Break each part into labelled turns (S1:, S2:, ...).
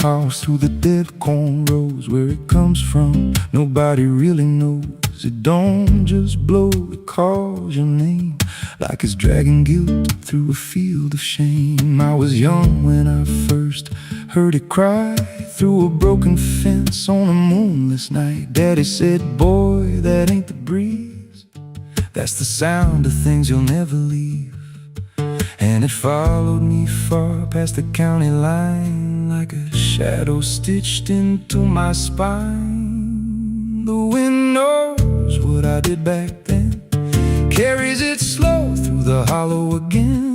S1: house through the dead corn rows. Where it comes from, nobody really knows. It don't just blow, it calls your name like it's dragging guilt through a field of shame. I was young when I first heard it cry through a broken fence on a moonless night. Daddy said, boy, that ain't the breeze, that's the sound of things you'll never leave. And it followed me far past the county line like a shadow stitched into my spine. The wind knows what I did back then, carries it slow through the hollow again.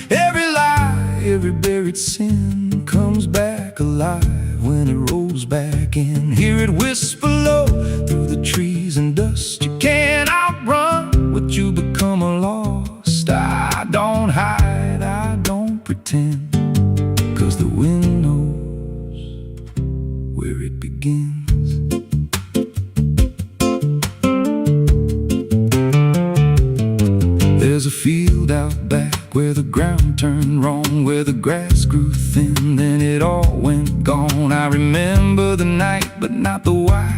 S1: Every lie, every buried sin comes back alive when it rolls back in. Hear it whisper low through the trees and dust. You can't outrun what you become lost. I don't hide, I don't pretend, 'cause the wind knows where it begins. There's a field out back where the ground turned wrong, where the grass grew thin, then it all went gone. I remember the night, but not the why,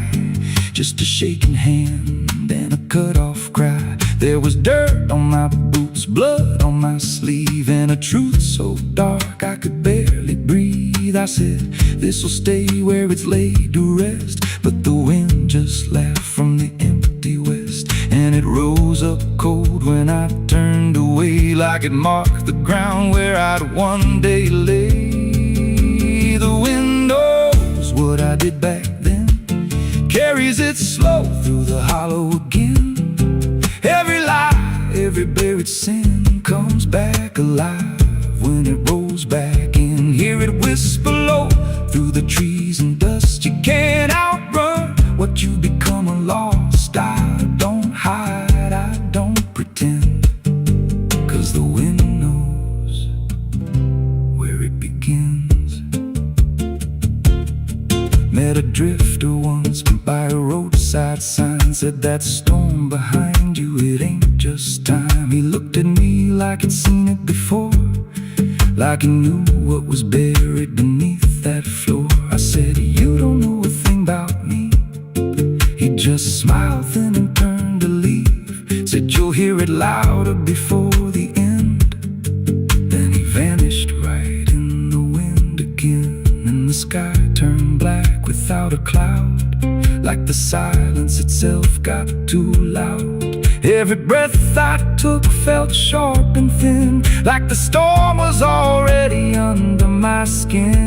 S1: just a shaking hand and a cut-off cry. There was dirt on my boots, blood on my sleeve, and a truth so dark I could barely breathe. I said, this'll stay where it's laid to rest, but the wind just laughed from the empty west, and it rose up cold when I turned away, like it marked the ground where I'd one day lay. The wind knows what I did back then, carries it slow through the hollow again. Every lie, every buried sin comes back alive when it rolls back in. Hear it whisper low through the trees and dust. You can't outrun what you become lost. I don't hide, I don't pretend, 'cause the wind knows where it begins. Met a drifter once by a roadside sign, said that storm behind you, it ain't just time. He looked at me like he'd seen it before, like he knew what was buried beneath that floor. I said, you don't know a thing about me. He just smiled then and turned to leave, said you'll hear it louder before the end. Then he vanished right in the wind again, and the sky turned black without a cloud, like the silence itself got too loud. Every breath I took felt sharp and thin, like the storm was already under my skin.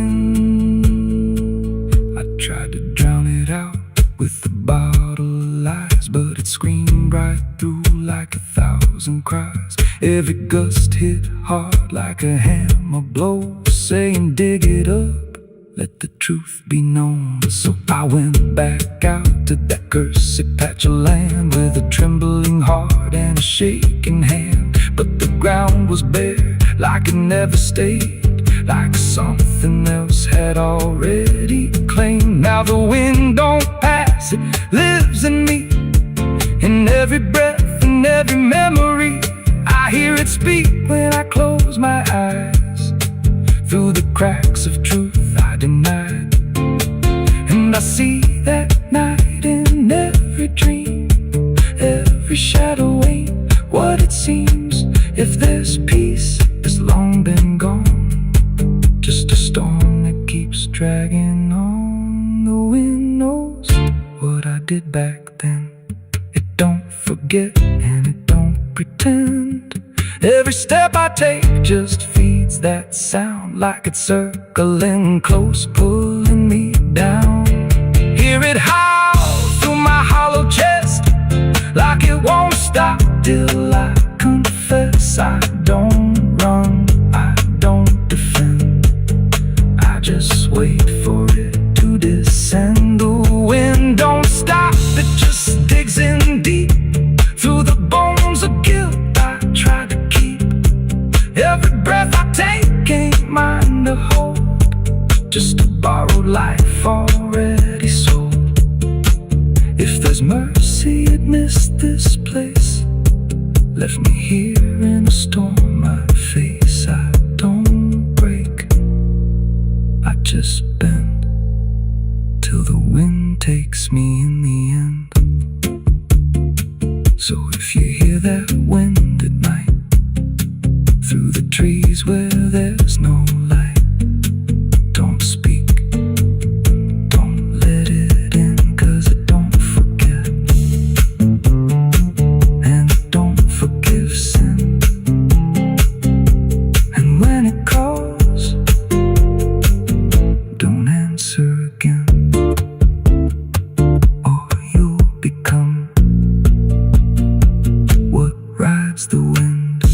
S1: I tried to drown it out with a bottle of lies, but it screamed right through like 1,000 cries. Every gust hit hard like a hammer blow, saying dig it up, let the truth be known. So I went back out to that cursed patch of land with a trembling heart and a shaking hand. But the ground was bare, like it never stayed, like something else had already claimed. Now the wind don't pass, it lives in me, in every breath and every memory. I hear it speak when I close my eyes, through the cracks of truth I denied. And I see that night in every dream, every shadow ain't what it seems. If there's peace, it's long been gone, just a storm that keeps dragging on. The wind knows what I did back then. It don't forget and it don't pretend. Every step I take just feeds that sound, like it's circling close, pulling me down. Hear it howl through my hollow chest, like it won't stop till I confess. I don't run, I don't defend, I just wait for it to descend. The wind don't stop, it just digs in deep through the bones of guilt I try to keep. Every breath I take ain't mine to hold, just a borrowed life already sold. If there's mercy, it missed this place, left me here in a storm I face. I don't break, I just bend. So if you hear that wind at night, through the trees where there's no light, don't speak, don't let it in, 'cause it don't forget, and it don't forgive sin. And when it calls, don't answer again, or you'll become what rides the wind.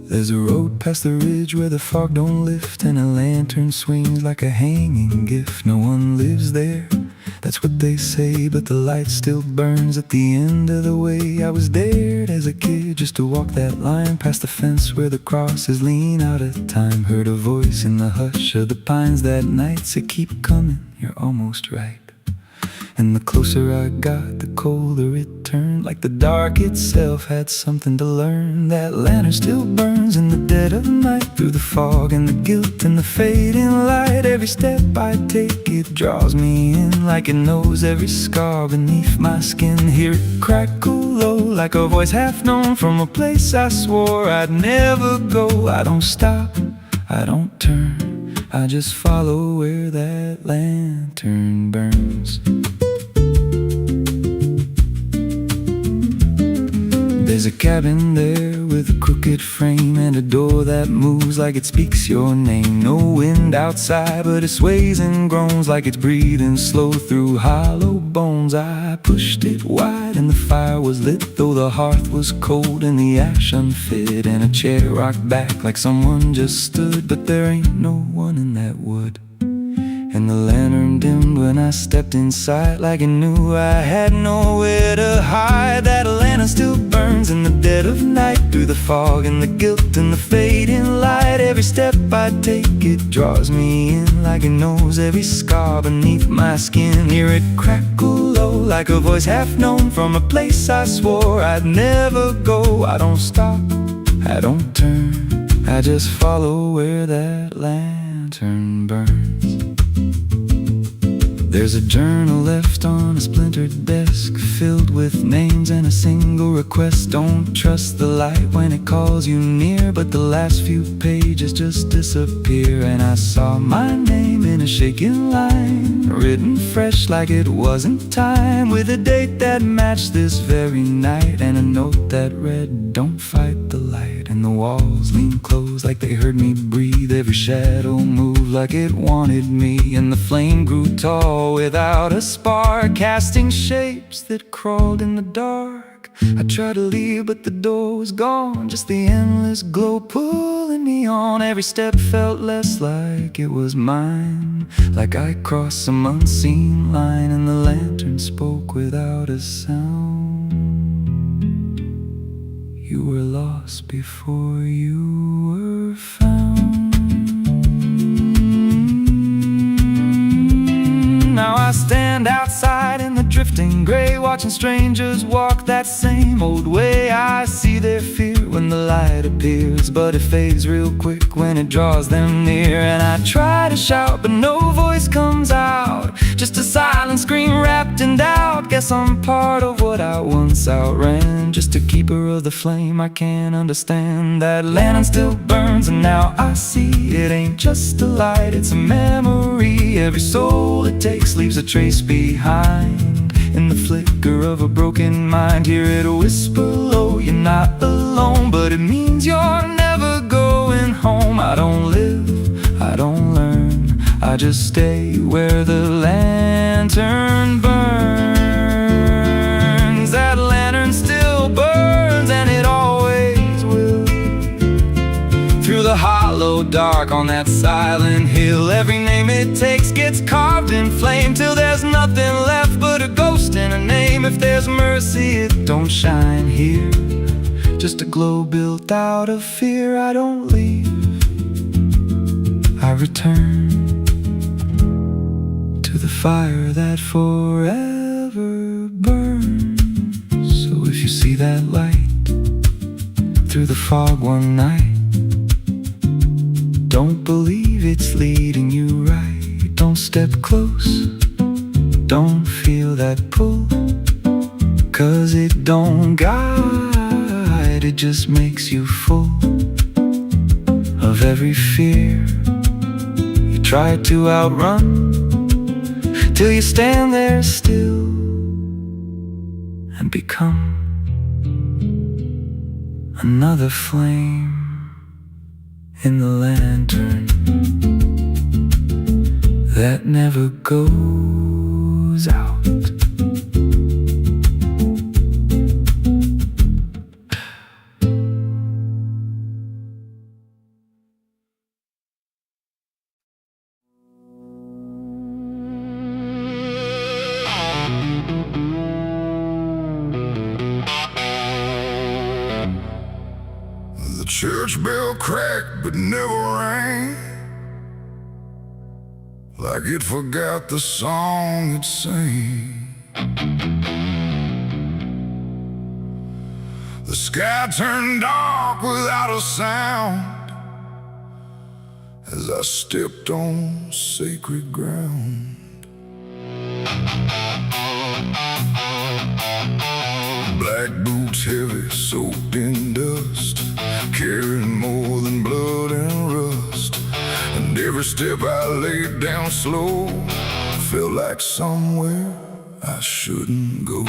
S1: There's a road past the ridge where the fog don't lift, and a lantern swings like a hanging gift. No one lives there, that's what they say, but the light still burns at the end of the way. I was dared as a kid just to walk that line, past the fence where the crosses lean out of time. Heard a voice in the hush of the pines that night said, keep coming, you're almost right. And the closer I got, the colder it turned, like the dark itself had something to learn. That lantern still burns in the dead of night, through the fog and the guilt and the fading light. Every step I take, it draws me in, like it knows every scar beneath my skin. Hear it crackle low, like a voice half known, from a place I swore I'd never go. I don't stop, I don't turn, I just follow where that lantern burns. There's a cabin there with a crooked frame, and a door that moves like it speaks your name. No wind outside, but it sways and groans like it's breathing slow through hollow bones. I pushed it wide and the fire was lit, though the hearth was cold and the ash unfit. And a chair rocked back like someone just stood, but there ain't no one in that wood. And the lantern dimmed when I stepped inside, like it knew I had nowhere to hide. That lantern still burns in the dead of night, through the fog and the guilt and the fading light. Every step I take, it draws me in, like it knows every scar beneath my skin. Hear it crackle low, like a voice half known, from a place I swore I'd never go. I don't stop, I don't turn, I just follow where that lantern burns. There's a journal left on a splintered desk, filled with names and a single request. Don't trust the light when it calls you near, but the last few pages just disappear. And I saw my name in a shaking line, written fresh like it wasn't time, with a date that matched this very night, and a note that read, don't fight the light. And the walls leaned close like they heard me breathe, every shadow moved like it wanted me. And the flame grew tall without a spark, casting shapes that crawled in the dark. I tried to leave, but the door was gone, just the endless glow pulling me on. Every step felt less like it was mine, like I crossed some unseen line. And the lantern spoke without a sound. You were lost before you were found. Now I stand outside in the drifting gray, watching strangers walk that same old way. I see their fear when the light appears, but it fades real quick when it draws them near. And I try to shout, but no voice comes out, just a silent scream wrapped in doubt. Guess I'm part of what I once outran, just a keeper of the flame I can't understand. That lantern still burns, and now I see it ain't just a light, it's a memory. Every soul it takes leaves a trace behind, in the flicker of a broken mind. Hear it whisper low, you're not alone, but it means you're never going home. I don't live, I don't learn, I just stay where the lantern burns. That lantern still burns, and it always will, through the hollow dark on that silent hill. Every name it takes gets carved in flame, till there's nothing left but a ghost and a name. If there's mercy, it don't shine here, just a glow built out of fear. I don't leave, I return. fire that forever burns. So if you see that light through the fog one night, don't believe it's leading you right. Don't step close, don't feel that pull, 'cause it don't guide, it just makes you full of every fear you try to outrun, till you stand there still and become another flame in the lantern that never goes out.
S2: The church bell cracked but never rang, like it forgot the song it sang. The sky turned dark without a sound as I stepped on sacred ground. Black boots heavy, soaked in dust, carrying more than blood and rust. And every step I laid down slow felt like somewhere I shouldn't go.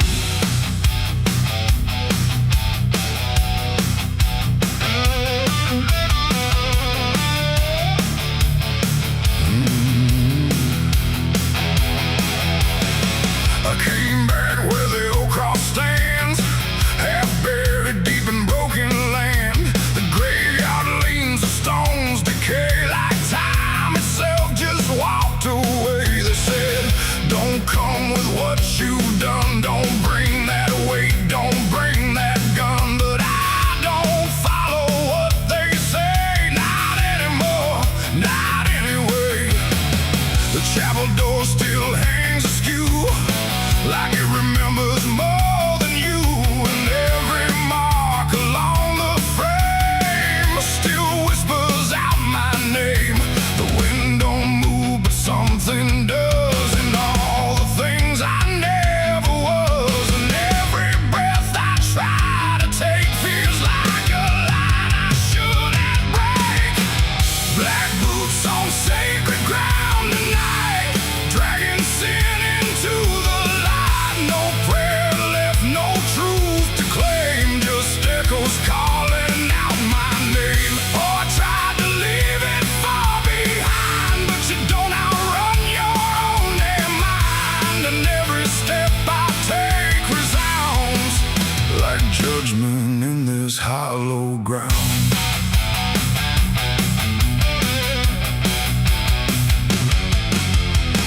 S2: I came back where the old cross stands, half buried deep in broken land. The graveyard leans, the stones decay like time itself just walked away. They said, don't come with what you've done, don't bring that weight, don't bring that gun. But I don't follow what they say, not anymore, not anyway. The chapel door still hangs askew, like it remembers more than you. And every mark along the frame still whispers out my name. The wind don't move, but something does, and all the things I never was. And every breath I try to take feels like a line I shouldn't break. Black boots on sacred ground tonight, dragging sin into the light. No prayer left, no truth to claim, just echoes calling out my name. Oh, I tried to leave it far behind, but you don't outrun your own damn mind. And every step I take resounds like judgment in this hollow ground.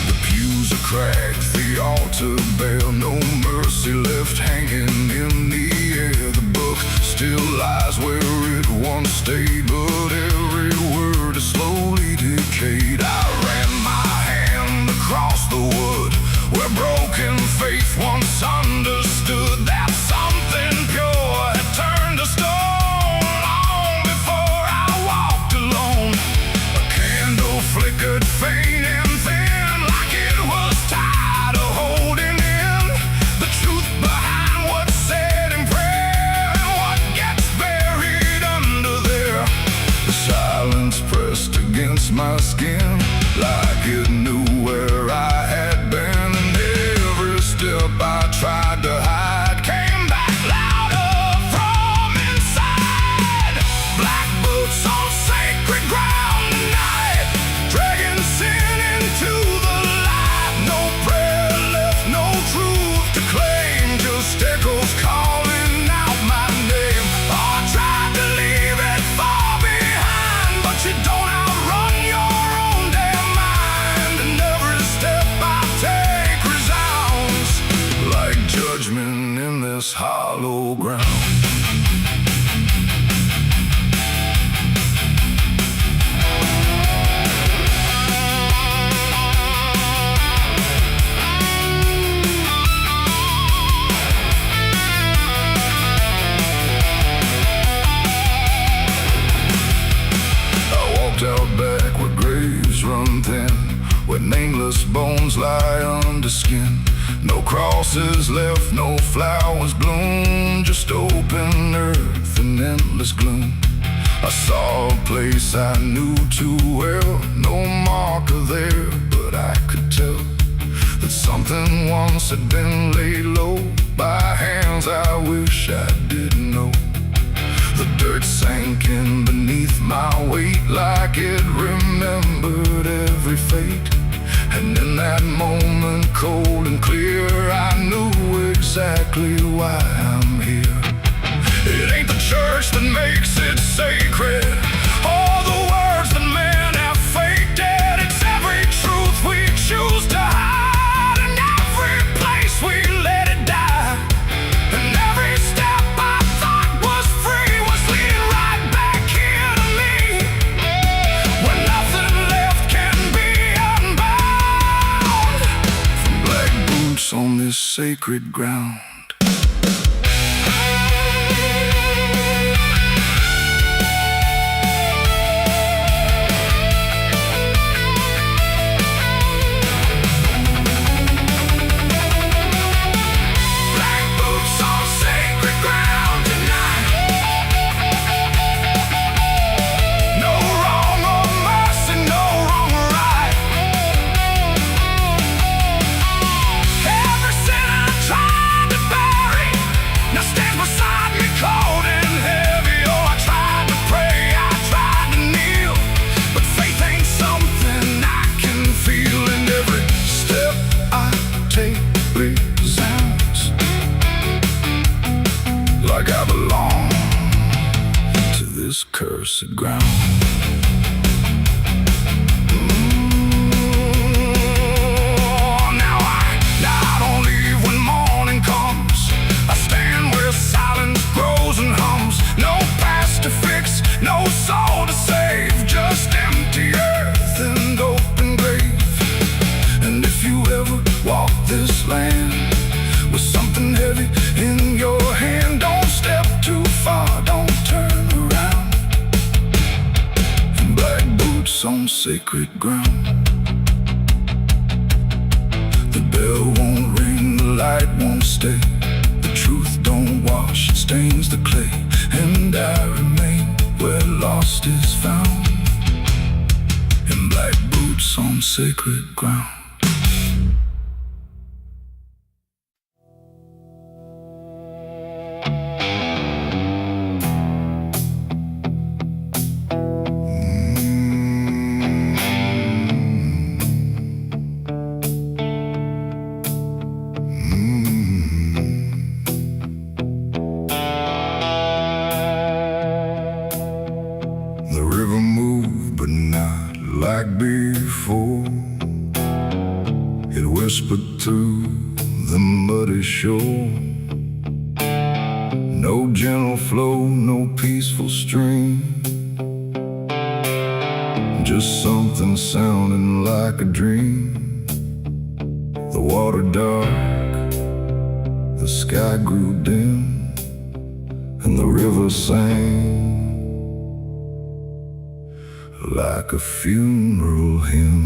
S2: The pews are cracked, the altar bare, no mercy left hanging in the air. The book still lies where it once stayed, but every word is slowly decayed. I ran my hand across the wood where broken faith once understood that something pure had turned to stone long before I walked alone. A candle flickered faint and thin, like it was tired of holding in the truth behind what's said in prayer and what gets buried under there. The silence pressed against my skin, like it knew where I had been. And every step I tried to hide came back louder from inside. Black boots on sacred ground tonight, dragging sin into the light. No prayer left, no truth to claim, just echoes calling out my name. Oh, I tried to leave it far behind, but you don't outrun your own damn mind. And every step I take resounds like judgment in this hollow ground. just bones lie under skin. No crosses left, no flowers bloom, just open earth and endless gloom. I saw a place I knew too well, no marker there, but I could tell that something once had been laid low by hands I wish I didn't know. The dirt sank in beneath my weight like it remembered every fate. And in that moment, cold and clear, I knew exactly why I'm here. It ain't the church that makes it sacred, or the words that men have faked. It's every truth we choose to hide, and every place we let it die. And every step I thought was free was leading right back here to me, where nothing left can be unbound. From black boots on this sacred ground. Like I belong to this cursed ground. Now I don't leave when morning comes. I stand where silence grows and hums. No past to fix, no soul to save, just empty earth and open grave. And if you ever walk this land with something heavy in your hand, don't step too far, don't turn around. Black boots on sacred ground. The bell won't ring, the light won't stay. The truth don't wash, it stains the clay. And I remain where lost is found, in black boots on sacred ground. Like before, it whispered through the muddy shore. No gentle flow, no peaceful stream, just something sounding like a dream. The water dark, the sky grew dim, and the river sang like a funeral hymn.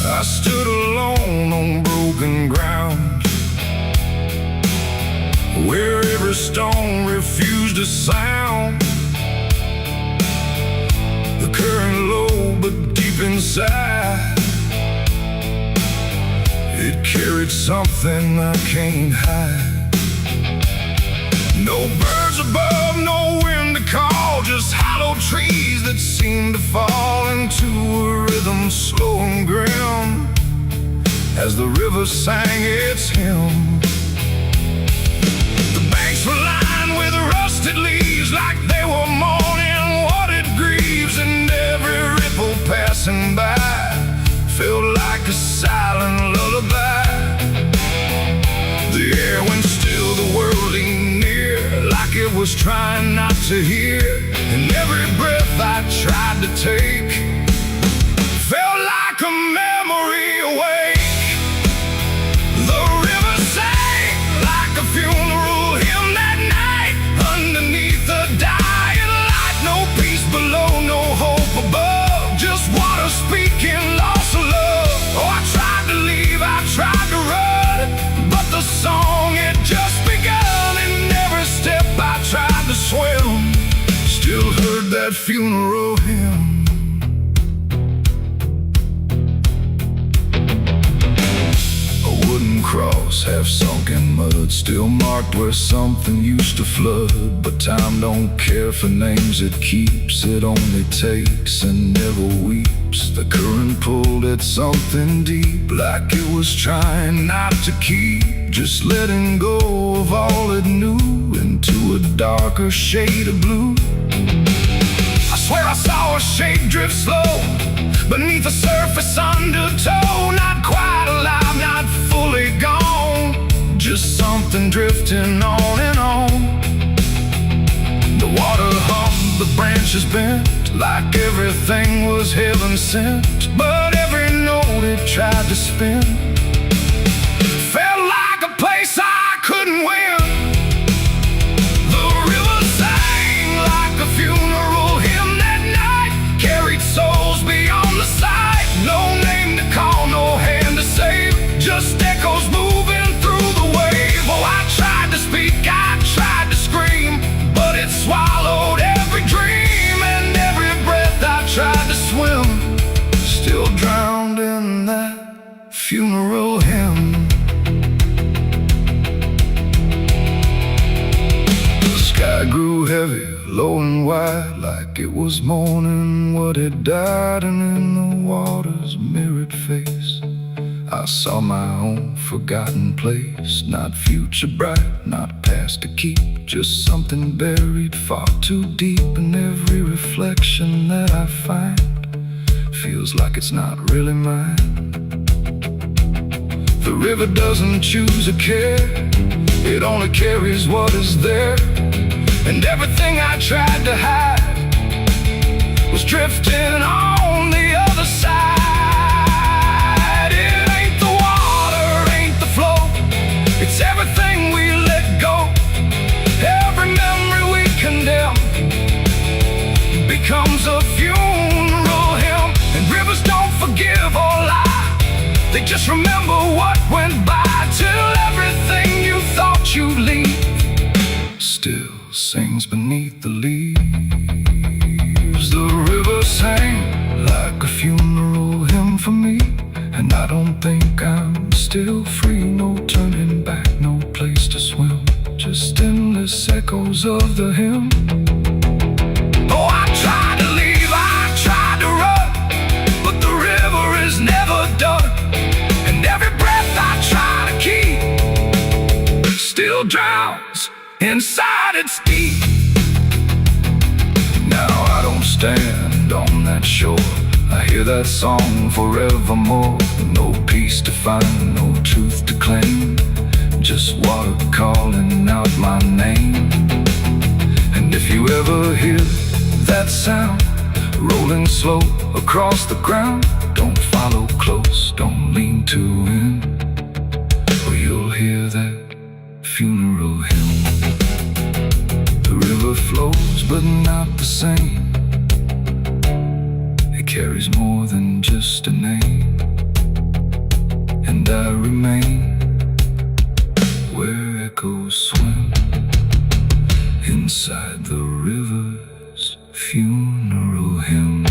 S2: I stood alone on broken ground, where every stone refused a sound. The current low but deep inside, it carried something I can't hide. No birds above, no wind to call, just hollow trees that seem to fall into a rhythm slow and grim, as the river sang its hymn. The banks were lined with rusted leaves, like they were mourning what it grieves, and every ripple passing by felt like a silent lullaby. The air went still, the world leaned near, like it was trying not to hear. And every breath I tried to take felt like a memory awake. The river sang like a funeral that funeral hymn. A wooden cross, half sunk in mud, still marked where something used to flood. But time don't care for names it keeps, it only takes and never weeps. The current pulled at something deep, like it was trying not to keep, just letting go of all it knew into a darker shade of blue. I swear I saw a shape drift slow beneath the surface undertow, not quite alive, not fully gone, just something drifting on and on. The water hummed, the branches bent, like everything was heaven sent. But every note it tried to spin felt like a place I couldn't win. The river sang like a funeral hymn that night, carried souls beyond the sight. No name to call, no hand to save, just echoes moving through the wave. Oh, I tried to speak, I tried to scream, but it swallowed every dream, and every breath I tried to swim, still drowned in that funeral hymn. The sky grew heavy, low and wide, like it was mourning what had died. And in the water's mirrored face, I saw my own forgotten place. Not future bright, not past to keep, just something buried far too deep. And every reflection that I find feels like it's not really mine. The river doesn't choose a care, it only carries what is there. And everything I tried to hide was drifting on the other side. It ain't the water, ain't the flow, it's everything we let go. Every memory we condemn becomes a funeral hymn. And rivers don't forgive or lie, they just remember what went by, till everything you thought you'd leave still sings beneath the leaves. The river sang like a funeral hymn for me, and I don't think I'm still free. No turning back, no place to swim, just endless echoes of the hymn. Oh, I tried to leave, I tried to run, but the river is never done. And every breath I try to keep still drowns inside its deep. Now I don't stand on that shore, I hear that song forevermore. No peace to find, no truth to claim, just water calling out my name. And if you ever hear that sound rolling slow across the ground, don't follow close, don't lean too in, or you'll hear that funeral hymn. The river flows, but not the same, it carries more than just a name. And I remain where echoes swim, inside the river's funeral hymn.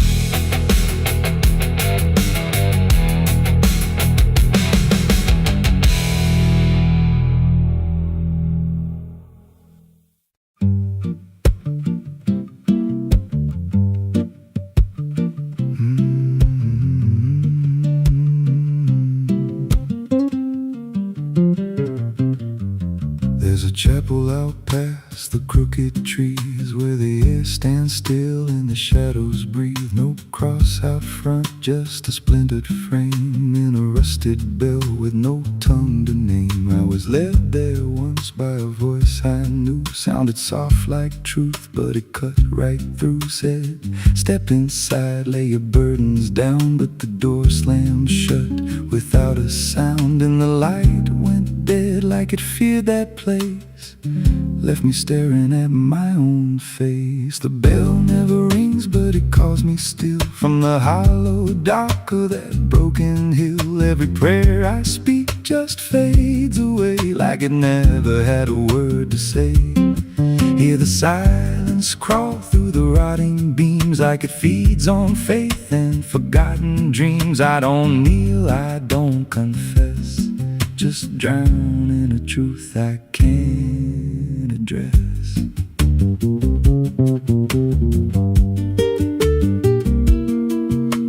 S2: There's a chapel out past the crooked trees, where the air stands still and the shadows breathe. No cross out front, just a splintered frame in a rusted bell with no tongue to name. I was led there once by a voice I knew, sounded soft like truth, but it cut right through. Said, step inside, lay your burdens down, but the door slammed shut without a sound. And the light went dead like it feared that place, left me staring at my own face. The bell never rings, but it calls me still from the hollow dark of that broken hill. Every prayer I speak just fades away, like it never had a word to say. Hear the silence
S1: silence crawl through the rotting beams like it feeds on faith and forgotten dreams. I don't kneel, I don't confess, just drown in a truth I can't address.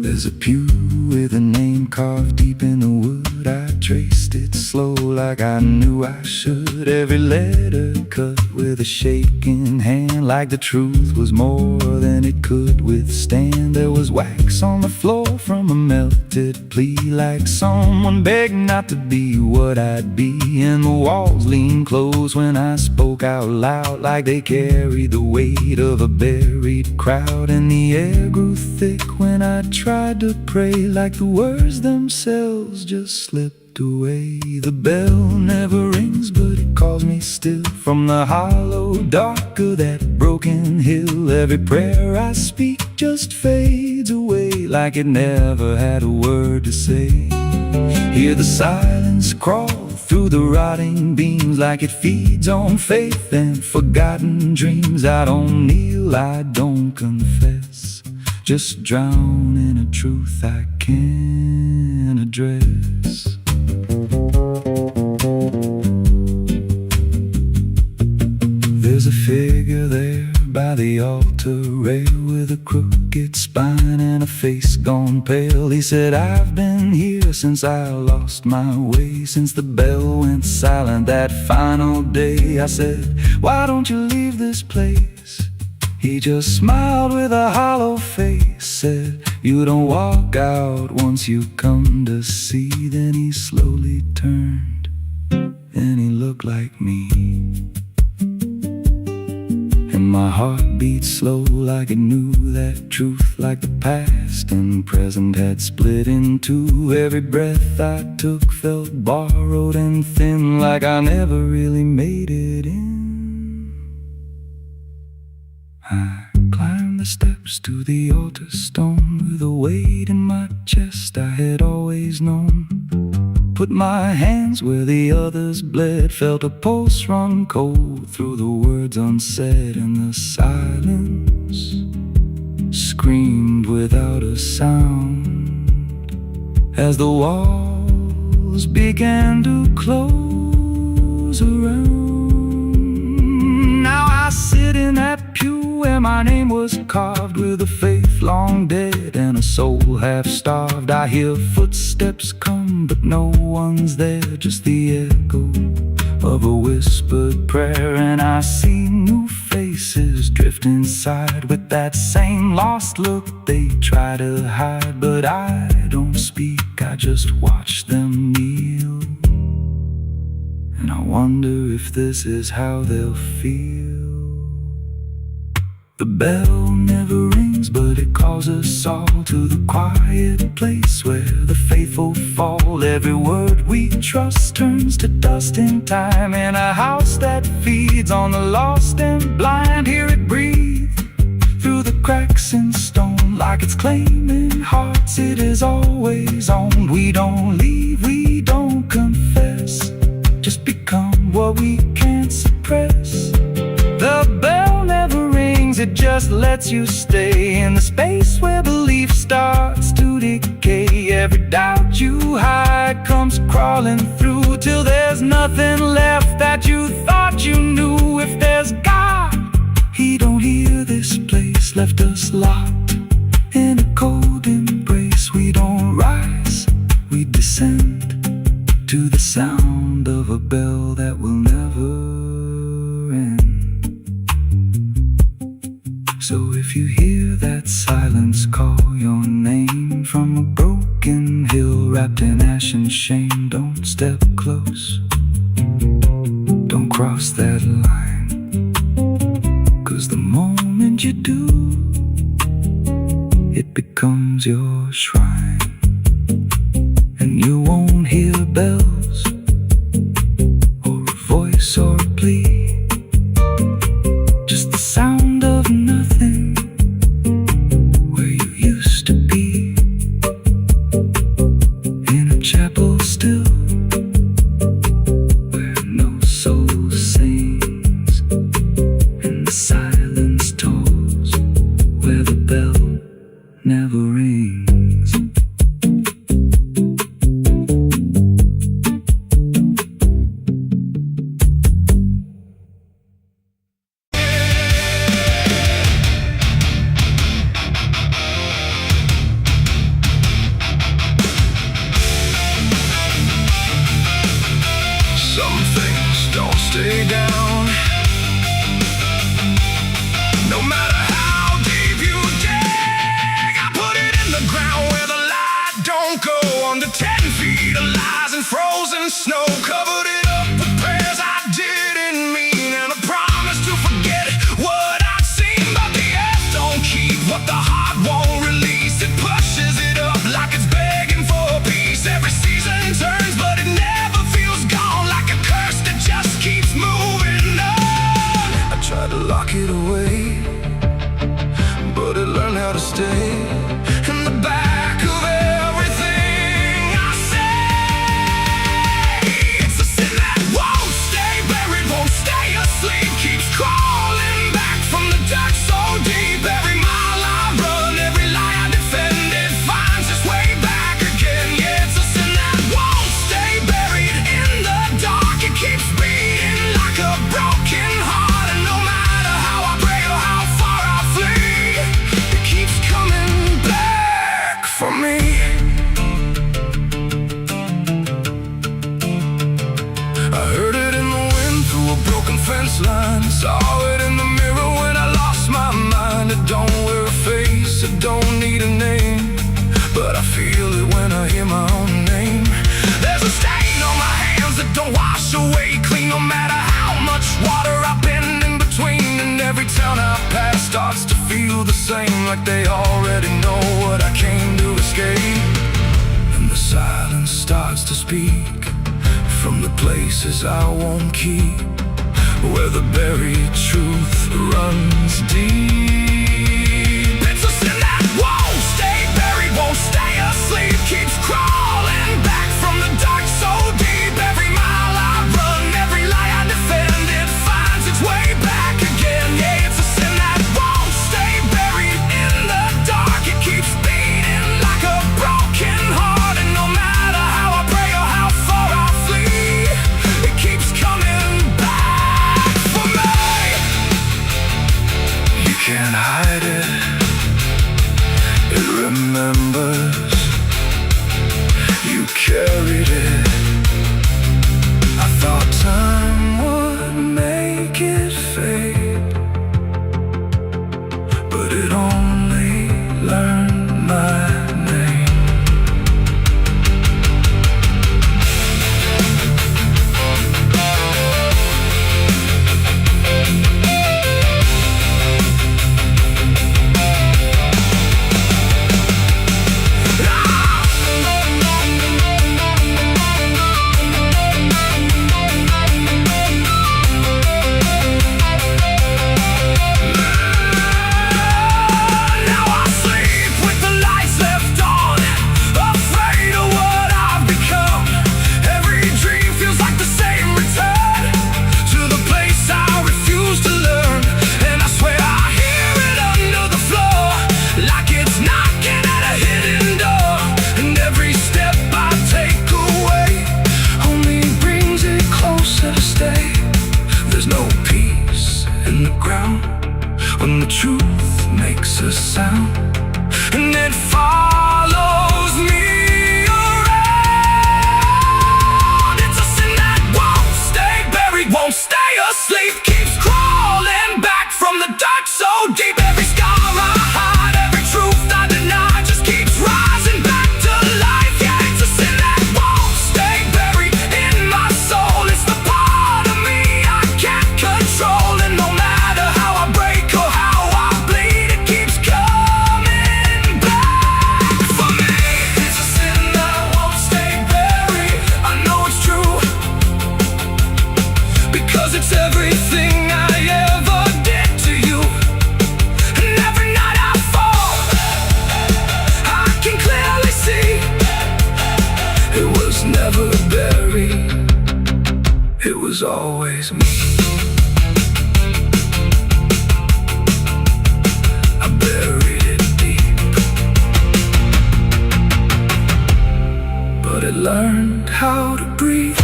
S1: There's a pew with a name carved deep in the wood. I traced it slow like I knew I should. Every letter cut with a shaking hand, like the truth was more than it could withstand. There was wax on the floor from a melted plea, like someone begged not to be what I'd be. And the walls leaned close when I spoke out loud, like they carried the weight of a buried crowd. And the air grew thick when I tried to pray, like the words themselves just slipped away. The bell never rings, but it calls me still from the hollow dark of that broken hill. Every prayer I speak just fades away, like it never had a word to say. Hear the silence crawl through the rotting beams, like it feeds on faith and forgotten dreams. I don't kneel, I don't confess, just drown in a truth I can't address. There's a figure there by the altar rail, with a crooked spine and a face gone pale. He said, I've been here since I lost my way, since the bell went silent that final day. I said, why don't you leave this place? He just smiled with a hollow face, said, you don't walk out once you come to see. Then he slowly turned and he looked like me. And my heart beat slow like it knew that truth, like the past and present had split in two. Every breath I took felt borrowed and thin, like I never really made it in. I climbed the steps to the altar stone with a weight in my chest I had always known. Put my hands where the others bled, felt a pulse run cold through the words unsaid, and the silence screamed without a sound as the walls began to close around. Now I sit in that pew where my name was carved, with a faith long dead and a soul half starved. I hear footsteps come, but no one's there, just the echo of a whispered prayer. And I see new faces drift inside with that same lost look they try to hide. But I don't speak, I just watch them kneel, and I wonder if this is how they'll feel. The bell never rings, but it calls us all to the quiet place where the faithful fall. Every word we trust turns to dust in time, in a house that feeds on the lost and blind. Hear it breathe through the cracks in stone, like it's claiming hearts it is always on. We don't leave, we don't confess, just become what we can't suppress. The bell never rings, it just lets you stay in the space where belief starts to decay. Every doubt you hide comes crawling through, till there's nothing left that you thought you knew. If there's God, He don't hear this place, left us locked in a cold embrace. We don't rise, we descend to the sound of a bell that will never end. So if you hear that silence call your name from a broken hill wrapped in ash and shame, don't step close, don't cross that line, 'cause the moment you do, it becomes your shrine. And you won't hear bells or a voice or a plea, just the sound of nothing where you used to be, in a chapel still where no soul sings, and the silence lock it away, but it learned how to stay in the back of everything I say. It's a sin that won't stay buried, won't stay asleep, keeps crawling back from the dark so deep. Every mile I run, every lie I defend, it finds its way back again. Yeah, it's a sin that won't stay buried in the dark. It keeps beating like a broken heart, and no matter how I pray or how far I flee, it keeps coming back for me. I heard it in the wind through a broken fence line, saw it in the mirror when I lost my mind. It don't wear a face, it don't need a name, but I feel it when I hear my own name. There's a stain on my hands that don't wash away clean, no matter how much water I've been in between. And every town I pass starts to feel the same, like they already know what I came to escape. And the silence starts to speak from the places I won't keep, where the buried truth runs deep. It's a sin that won't stay buried, won't stay asleep, keeps crawling back from the dark so deep. Every mile I run, every lie I defend, it finds its way back again. Yeah, it's a sin that won't stay buried in the dark. It keeps beating like a broken heart, and no matter how I pray or how far I flee, it keeps coming back for me. You can't hide it, it remembers. You carried it. I thought time would make it fade, but it only learned my name. Now I sleep with the lights left on, afraid of what I've become. Every dream feels like the same return to the place I refuse to learn. And I swear I hear it under the floor, like it's knocking at a hidden door. And every step I take away only brings it closer to stay. There's no peace in the ground when the truth makes a sound, and it follows me around. It's a sin that won't stay buried, won't stay asleep, keeps crawling back from the dark so deep. Every scar I hide, every truth I deny, just keeps rising back to life. Yeah, it's a sin that won't stay buried in my soul. It's the part of me I can't control, and no matter how I break or how I bleed, it keeps coming back for me. It's a sin that won't stay buried. I know it's true, because it's everything I ever did to you. And every night I fall, I can clearly see it was never buried, it was always me. I buried it deep, but it learned how to breathe.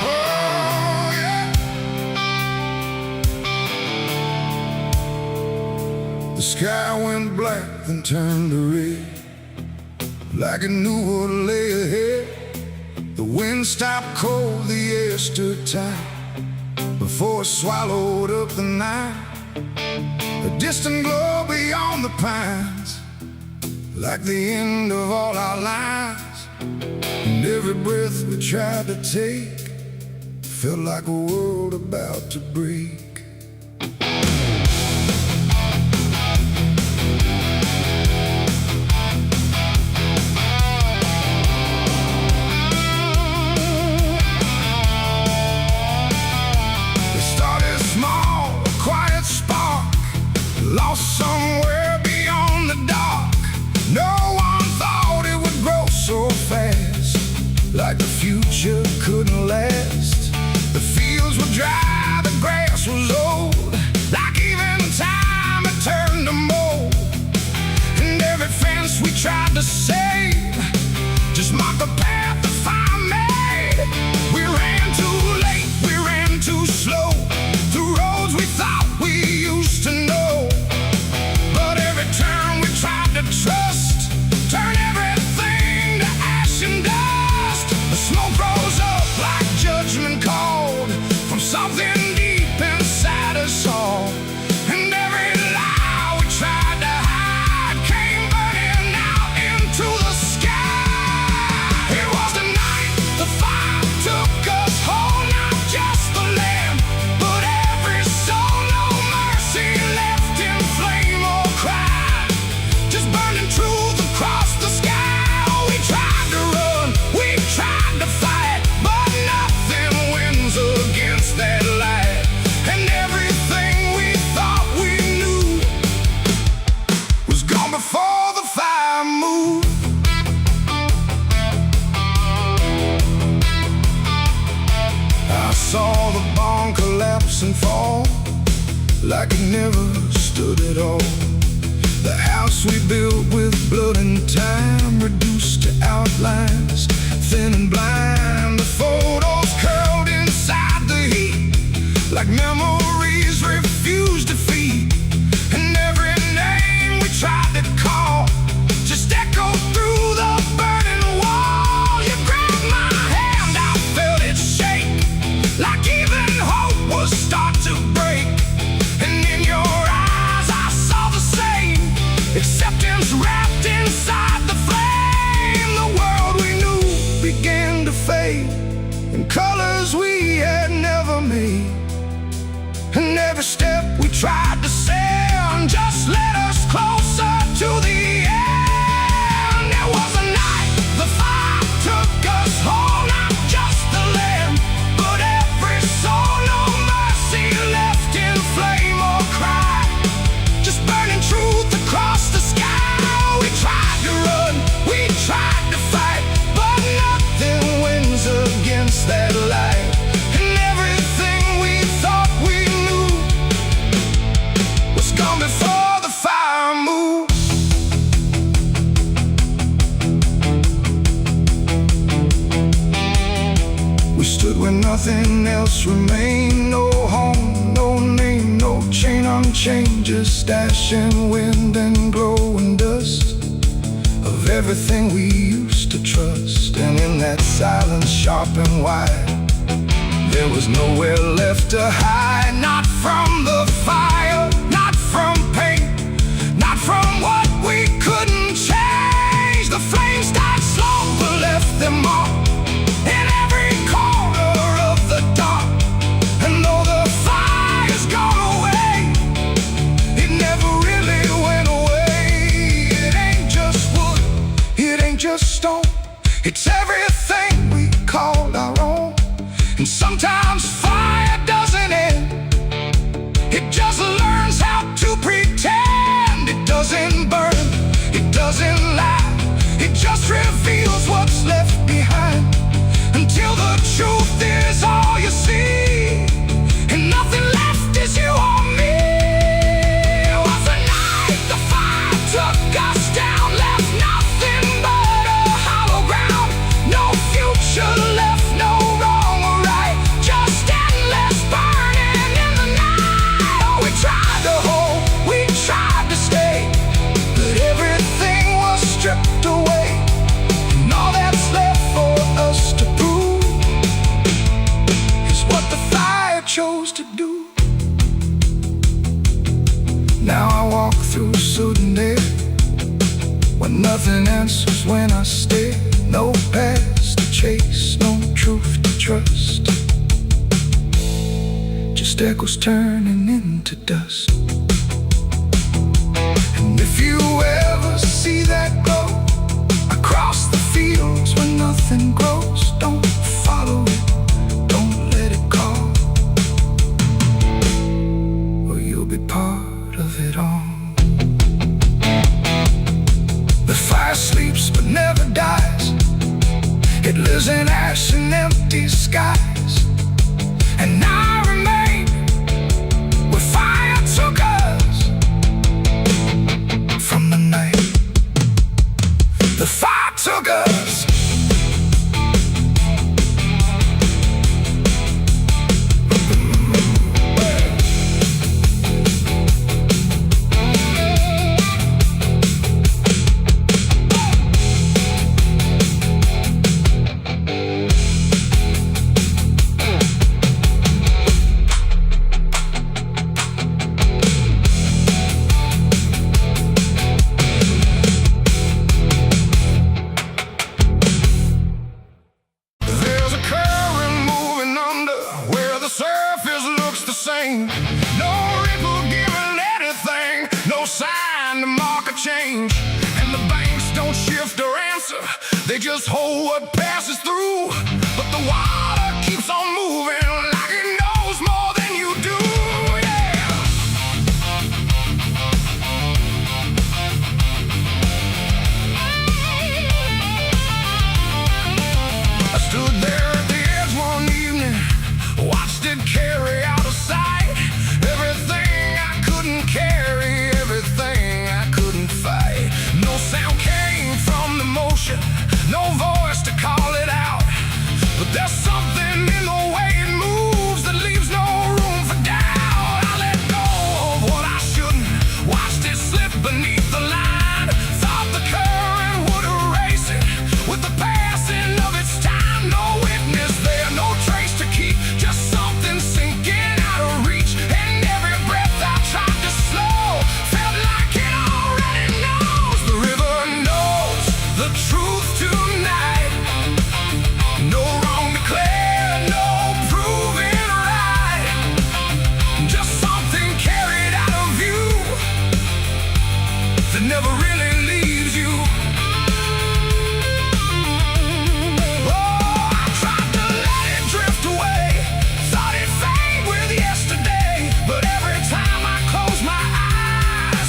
S2: Oh, yeah. The sky went black, then turned to red, like it knew what lay ahead. The wind stopped cold, the air stood tight, before it swallowed up the night. A distant glow beyond the pines, like the end of all our lives. And every breath we tried to take felt like a world about to break. like it never stood at all. The house we built with blood and time, reduced to outlines, thin and blind. The photos curled inside the heat, like memories refused defeat. And every name we tried to call just echoed through the burning wall. You grabbed my hand, I felt it shake, like even hope was start to break. And in your eyes I saw the same, acceptance wrapped inside the flame. The world we knew began to fade in colors we had never made. And every step we tried to send just led us closer to the end. There was a night the fire took us whole, not just the land, but every soul. No mercy left in flame or cry, just burning truth across the sky. We tried to run, we tried to fight, but nothing wins against that light. And everything we thought we knew was gone before the fire moved. We stood where nothing else remained. No home, no name, no chain unchained, just ash and wind and glowing dust of everything we used to trust. And in that silence, sharp and wide, there was nowhere left to hide. Not from the fire, not from pain, not from what we couldn't change. The flames died slow but left their mark in every corner of the dark. And though the fire's gone away, it never really went away. It ain't just wood, it ain't just stone, it's everything we called our own. And sometimes fire doesn't end, it just learns how to pretend. It doesn't burn, it doesn't lie, it just reveals what's left behind, until the truth is all you see, and nothing left is you or me. It was a night the fire took us down, left nothing but a hollow ground. No future left, no wrong or right, just endless burning in the night. Oh, we tried to hold, we tried to stay, but everything was stripped away. And all that's left for us to prove is what the fire chose to do. Now I walk through sudden air, when nothing answers when I stare. No past to chase, no truth to trust, just echoes turning into dust. And if you ever see that glow across the fields where nothing grows, don't follow it, don't let it call, or you'll be part of it all. The fire sleeps but never dies, it lives in ash and empty skies. And I remain where fire took us from the night the fire took us. No ripple giving anything, no sign to mark a change. And the banks don't shift or answer, they just hold what passes through. But the water keeps on moving like it knows more than you do, yeah. I stood there at the edge one evening, watched it carry out of sight. Everything I never really leaves you. Oh, I tried to let it drift away, thought it'd fade with yesterday, but every time I close my eyes,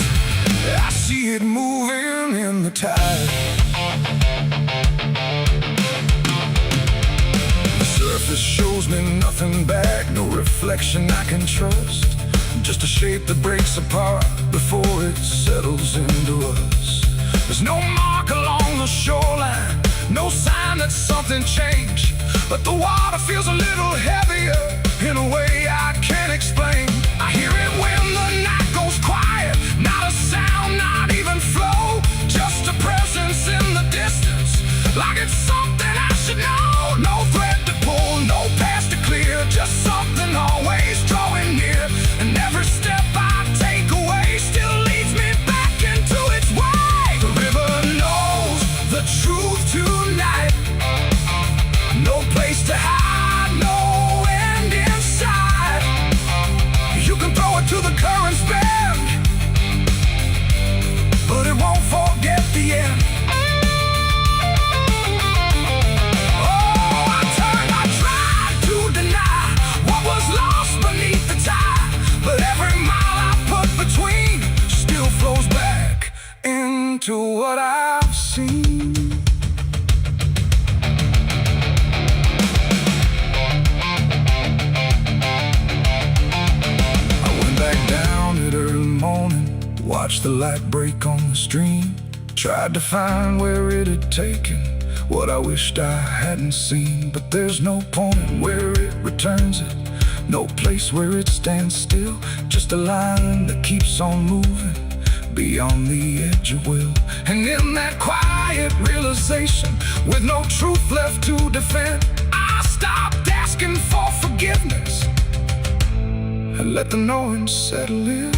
S2: I see it moving in the tide. The surface shows me nothing back, no reflection I can trust, just a shape that breaks apart before it settles into us. There's no mark along the shoreline, no sign that something changed, but the water feels a little heavier in a way I can't explain. I hear it when the night goes quiet, not a sound, not even flow, just a presence in the distance, like it's something I should know. No thread to pull, no path to clear, just something always drawing near, and every step I take away still leads me back into its way. The river knows the truth tonight, no place to hide, no end in sight. You can throw it to the current's bend, but it won't forget the end. To what I've seen. I went back down at early morning, watched the light break on the stream, tried to find where it had taken what I wished I hadn't seen, but there's no point where it returns it, no place where it stands still, just a line that keeps on moving beyond the edge of will. And in that quiet realization, with no truth left to defend, I stopped asking for forgiveness and let the knowing settle in.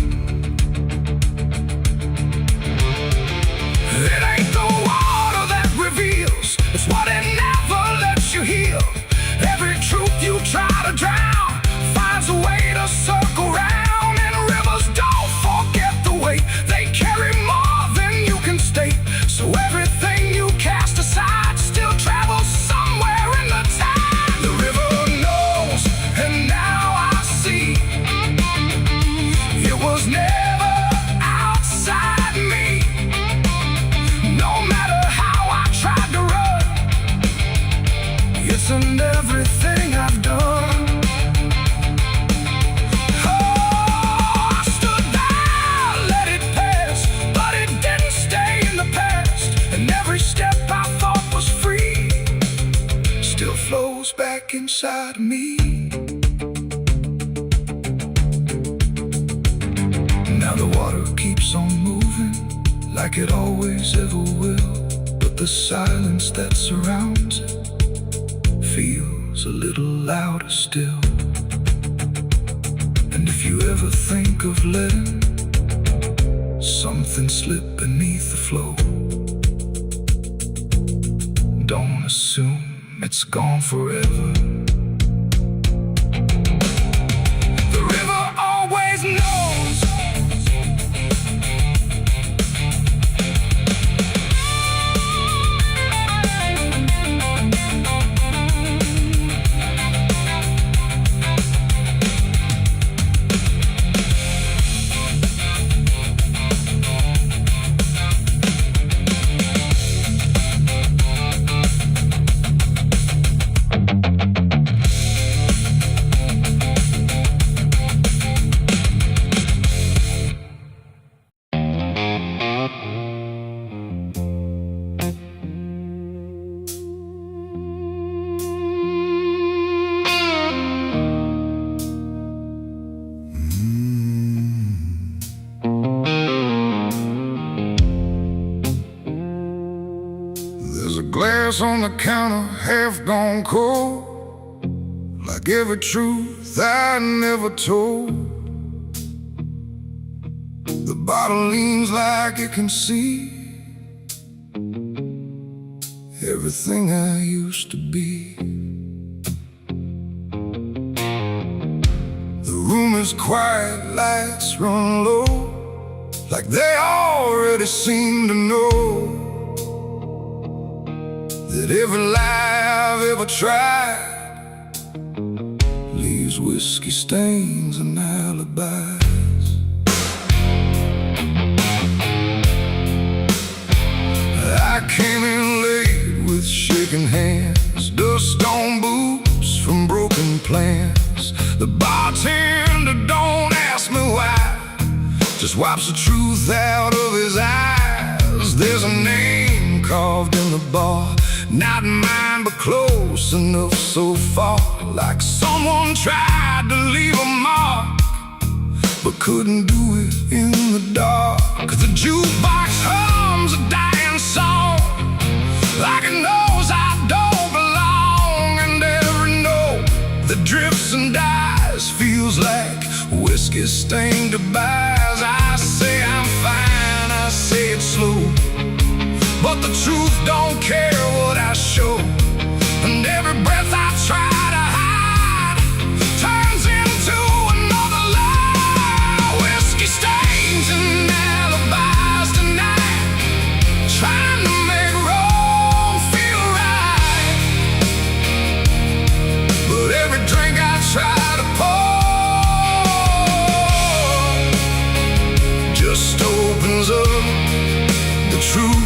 S2: It ain't the water that reveals, it's what it never lets you heal. Every truth you try to drown finds a way to circle round, and rivers don't forget the weight they carry more than you can state. So everything you cast aside still travels somewhere in the tide. The river knows, and now I see, it was never outside me. No matter how I tried to run, it's in everything I've done. Flows back inside me. Now the water keeps on moving like it always ever will, but the silence that surrounds it feels a little louder still. And if you ever think of letting something slip beneath the flow, don't assume it's gone forever. The river always knows. Glass on the counter, half gone cold, like every truth I never told. The bottle leans like it can see everything I used to be. The room is quiet, lights run low, like they already seem to know that every lie I've ever tried leaves whiskey stains and alibis. I came in late with shaking hands, dust on boots from broken plans. The bartender don't ask me why, just wipes the truth out of his eyes. There's a name carved in the bar, not mine but close enough so far, like someone tried to leave a mark but couldn't do it in the dark. The jukebox hums a dying song, like it knows I don't belong, and every note that drifts and dies feels like whiskey stained goodbyes. I say I'm fine, I say it slow, but the truth don't care what I show, and every breath I try to hide turns into another lie. Whiskey stains and alibis tonight, trying to make wrong feel right, but every drink I try to pour just opens up the truth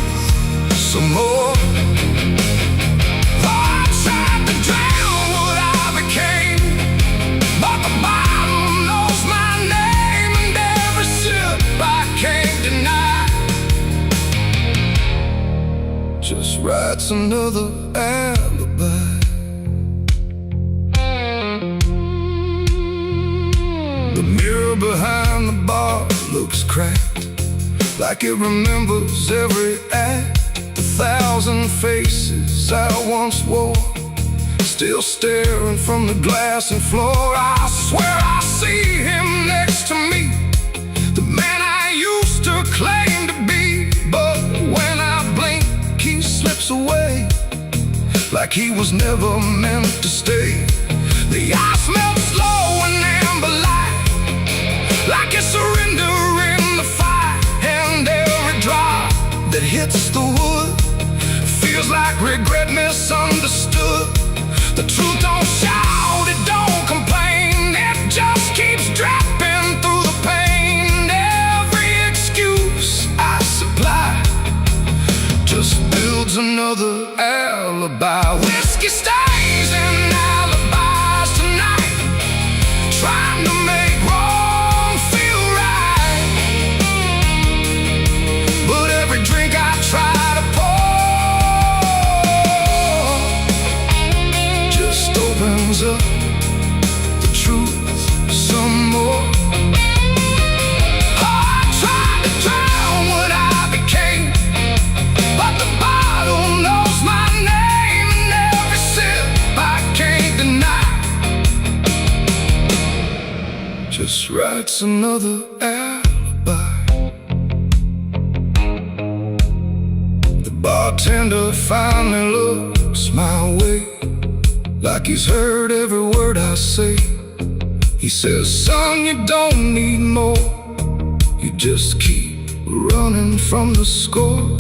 S2: some more. I tried to drown what I became, but the bottle knows my name, and every sip I can't deny just writes another alibi. The mirror behind the bar looks cracked, like it remembers every act. 1,000 faces I once wore, still staring from the glass and floor. I swear I see him next to me, the man I used to claim to be, but when I blink he slips away, like he was never meant to stay. The ice melts slow and amber light, like a surrender in the fire, and every drop that hits the wood feels like regret misunderstood. The truth don't shout, it don't complain, it just keeps dropping through the pain. Every excuse I supply just builds another alibi. Whiskey stains and alibis tonight, trying to make wrong feel right, but every drink I try to opens up the truth some more. I tried to drown what I became, but the bottle knows my name, and every sip I can't deny just writes another alibi. The bartender finally looks my way, like he's heard every word I say. He says, son, you don't need more, you just keep running from the score.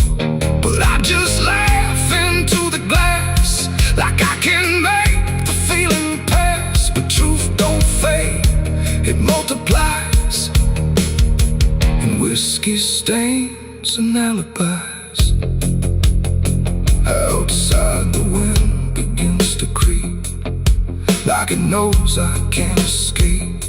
S2: But I just laugh into the glass, like I can make the feeling pass. But truth don't fade, it multiplies, and whiskey stains and alibis. Outside the wind begins to creep, like it knows I can't escape,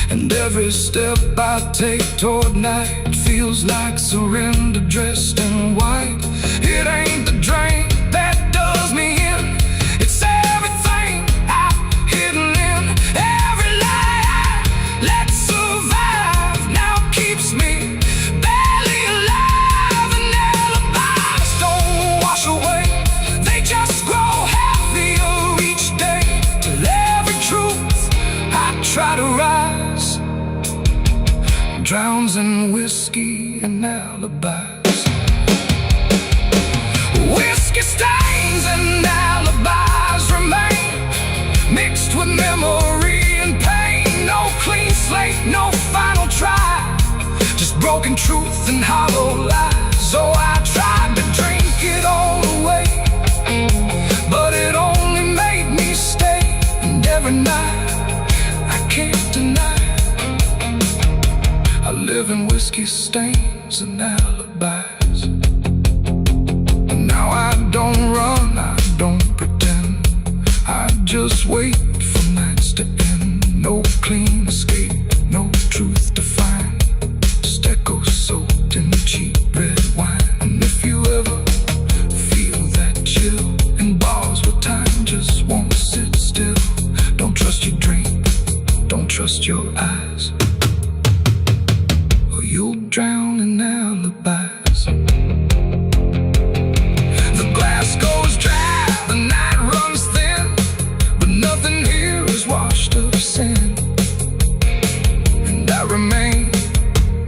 S2: and every step I take toward night feels like surrender dressed in white. It ain't the drink that does me in, it's everything I've hidden in. Every lie I let survive now keeps me barely alive, and alibis don't wash away, they just grow heavier each day, till every truth I try to rise drowns in whiskey and alibis. Whiskey stains and alibis remain, mixed with memory and pain. No clean slate, no final try, just broken
S1: broken truth and hollow lies. So I tried to drink it all away, but it only made me stay. And every night, I can't deny, I live in whiskey stains and alibis. And now I don't run, I don't pretend, I just wait for nights to end. No clean escape, no truth to find, just echoes soaked in cheap red wine. And if you ever feel that chill in bars where time just won't sit still, don't trust your dream, don't trust your eyes, or you'll drown in alibis. The glass goes dry, the night runs thin, but nothing here is washed of sin. And I remain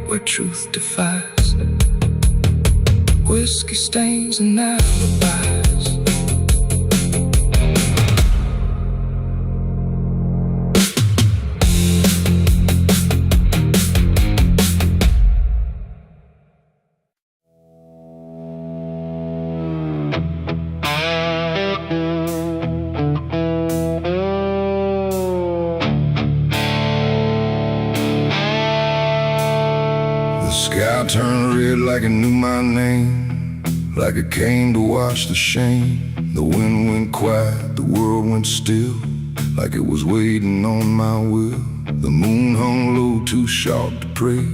S1: where truth defies, whiskey stains and alibis.
S2: The sky turned red like it knew my name, like it came to watch the shame. The wind went quiet, the world went still, like it was waiting on my will. The moon hung low, too sharp to pray,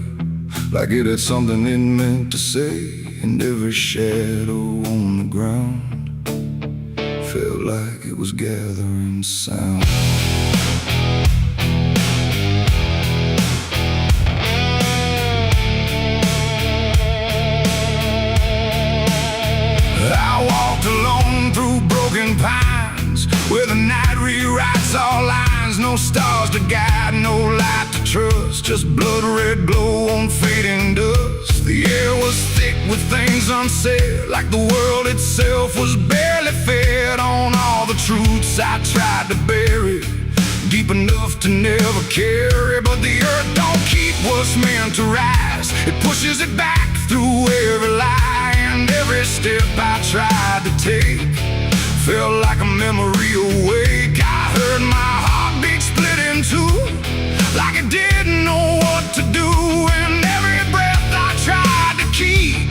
S2: like it had something it meant to say. And every shadow on the ground felt like it was gathering sound. I walked alone through broken pines, where the night rewrites all lines. No stars to guide, no light to trust, just blood red glow on fading dust. The air was thick with things unsaid, like the world itself was barely fed on all the truths I tried to bury, deep enough to never carry. But the earth don't keep what's meant to rise, it pushes it back through every lie. And every step I tried to take felt like a memory awake. I heard my heartbeat split in two, like it didn't know what to do. And every breath I tried to keep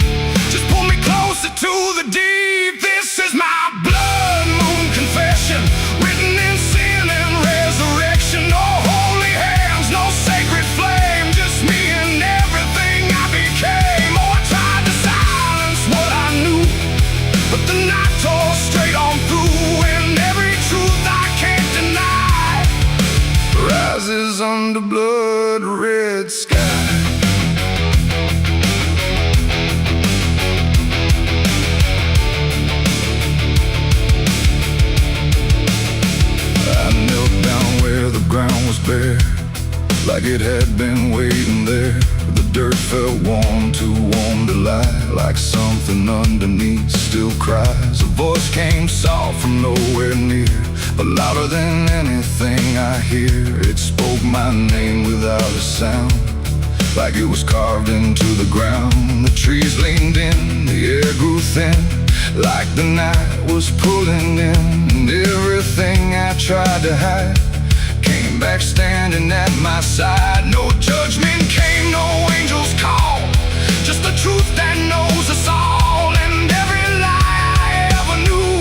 S2: just pulled me closer to the deep. This is my blood moon confession, written in sin and resurrection. No holy hands, no sacred flame, just me and everything I became. Oh, I tried to silence what I knew, but the night tore straight on through. And every truth I can't deny rises under blood red sky. I knelt down where the ground was bare, like it had been waiting there. The dirt felt warm, too warm to lie, like something underneath still cries. A voice came soft from nowhere near, but louder than anything I hear. It spoke my name without a sound, like it was carved into the ground. The trees leaned in, the air grew thin, like the night was pulling in. And everything I tried to hide came back standing at my side. No judgment came, no angel's call, just the truth that knows us all. And every lie I ever knew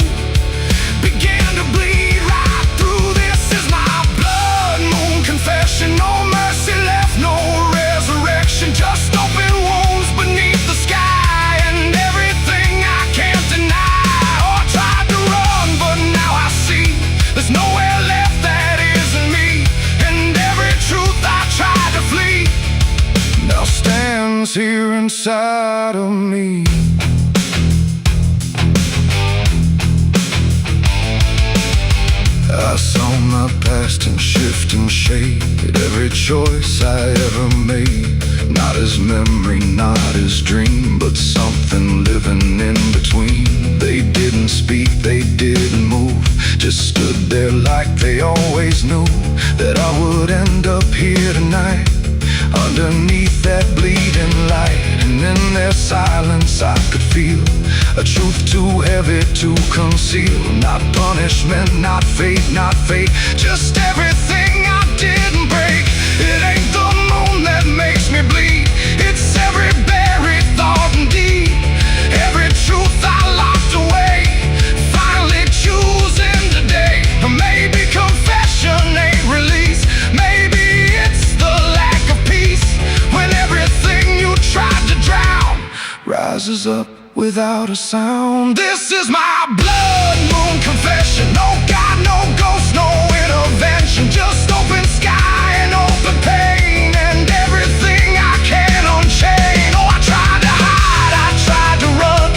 S2: began to bleed right through. This is my blood moon confession, no mercy left, no resurrection, just open wounds beneath the sky. And everything I can't deny. Oh, I tried to run, but now I see there's nowhere left that isn't me. And every truth I tried to flee now stands here inside of me. I saw my past in shifting shade, every choice I ever made, not as memory, not as dream, but something living in between. They didn't speak, they didn't move, just stood there like they always knew that I would end up here tonight.
S1: underneath that bleeding light. And in their silence I could feel a truth too heavy to conceal. Not punishment, not fate, not fate, just everything I didn't break. It ain't the moon that makes me bleed, it's every buried thought and deed, every truth I locked away, finally choosing today. Maybe confession ain't release, maybe it's the lack of peace, when everything you tried to drown rises up without a sound. This is my blood moon confession. No God, no ghost, no intervention, just open sky and open pain, and everything I can unchain. Oh, I tried to hide, I tried to run,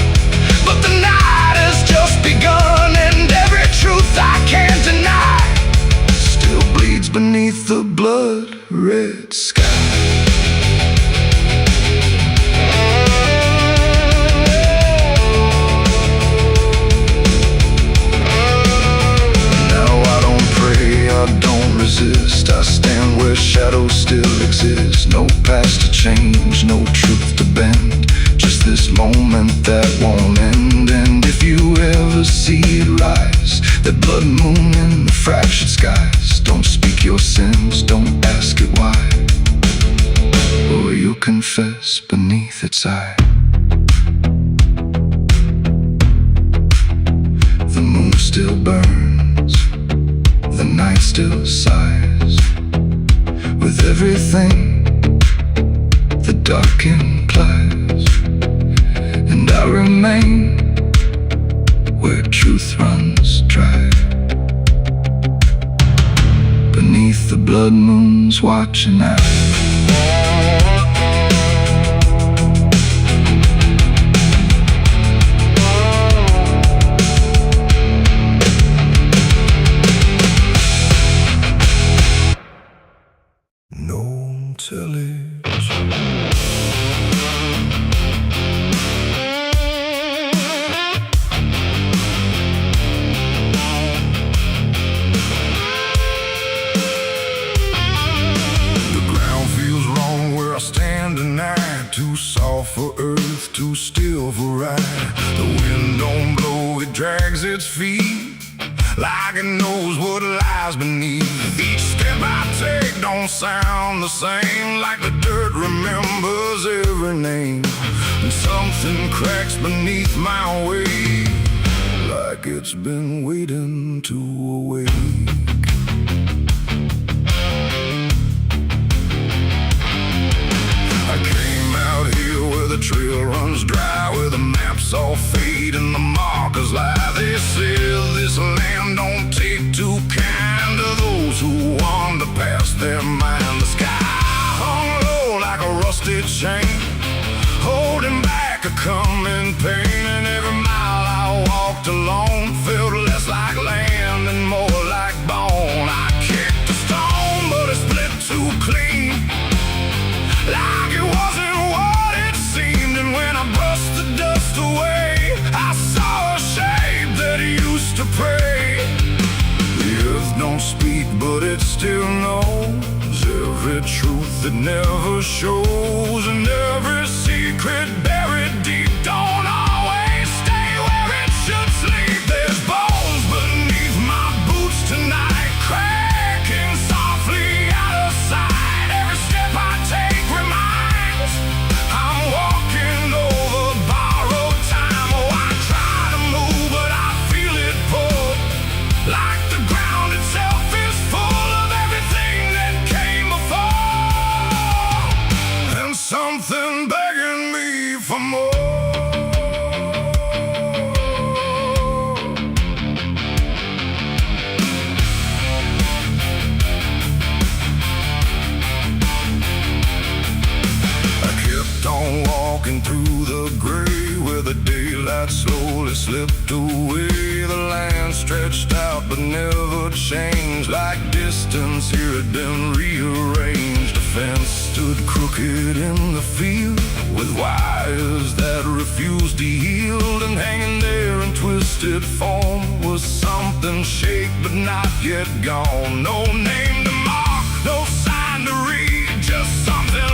S1: but the night has just begun, and every truth I can't deny still bleeds beneath the blood-red sky. I stand where shadows still exist. No past to change, no truth to bend, just this moment that won't end. And if you ever see it rise, that blood moon in the fractured skies, don't speak your sins, don't ask it why, or you'll confess beneath its eye. The moon still burns, the night still sighs, with everything the dark implies. And I remain where truth runs dry, beneath the blood moon's watching eye. Too soft for earth, too still for ride. The wind don't blow, it drags its feet like it knows what lies beneath. Each step I take don't sound the same, like the dirt remembers every name. And something cracks beneath my weight, like it's been waiting to awake. The trail runs dry, where the maps all fade and the markers lie. They say this land don't take too kind to those who wander past their mind. The sky hung low like a rusted chain, holding back a coming pain. And every mile I walked alone felt less like land and more like bone. I kicked a stone, but it split too clean, like it wasn't what. And when I brushed the dust away, I saw a shape that used to pray. The earth don't speak, but it still knows every truth that never shows, and every secret buried deep don't always stay where it should sleep. There's bones beneath my boots tonight, cracking softly out of sight. Every step I take reminds I'm walking over borrowed time. Oh, I try to move, but I feel it pull, like the ground itself is full of everything that came before, and something begging me for more. Walking through the gray, where the daylight slowly slipped away. The land stretched out but never changed, like distance here had been rearranged. A fence stood crooked in the field, with wires that refused to yield. And hanging there in twisted form was something shaped but not yet gone. No name to mark, no sign to read, just something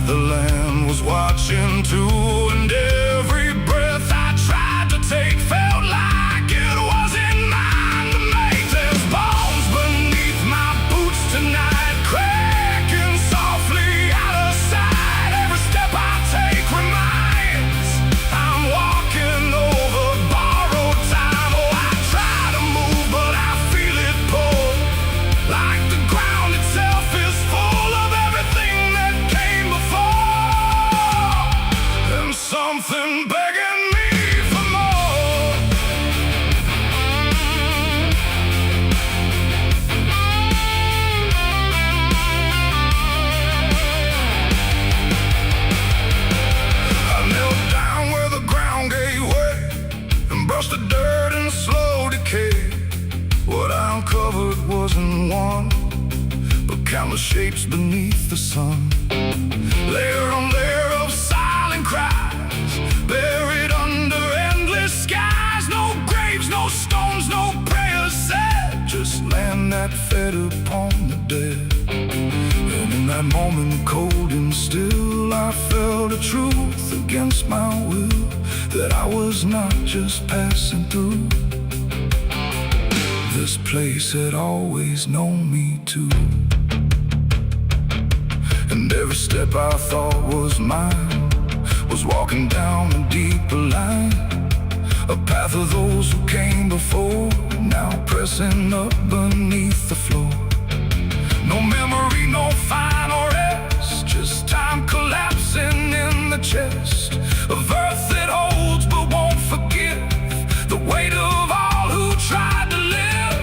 S2: The land was watching too, and every breath I tried to take felt like it wasn't mine to make. There's bones beneath my boots tonight, cracking softly out of sight. Every step I take reminds I'm walking over borrowed time. Oh, I try to move, but I feel it pull, like the ground itself is full of everything that came before, and something begging me for more. I knelt down where the ground gave way and brushed the dirt in slow decay. What I uncovered wasn't one, but countless shapes beneath the sun. Layer on layer of silent cries, buried under endless skies. No graves, no stones, no prayers said, just land that fed upon the dead. And in that moment, cold and still, I felt a truth against my will, that I was not just passing through. This place had always known me too. And every step I thought was mine was walking down a deeper line, a path of those who came before, now pressing up beneath the floor. No memory, no final rest, just time collapsing in the chest of earth that holds but won't forgive the weight of all who tried to live.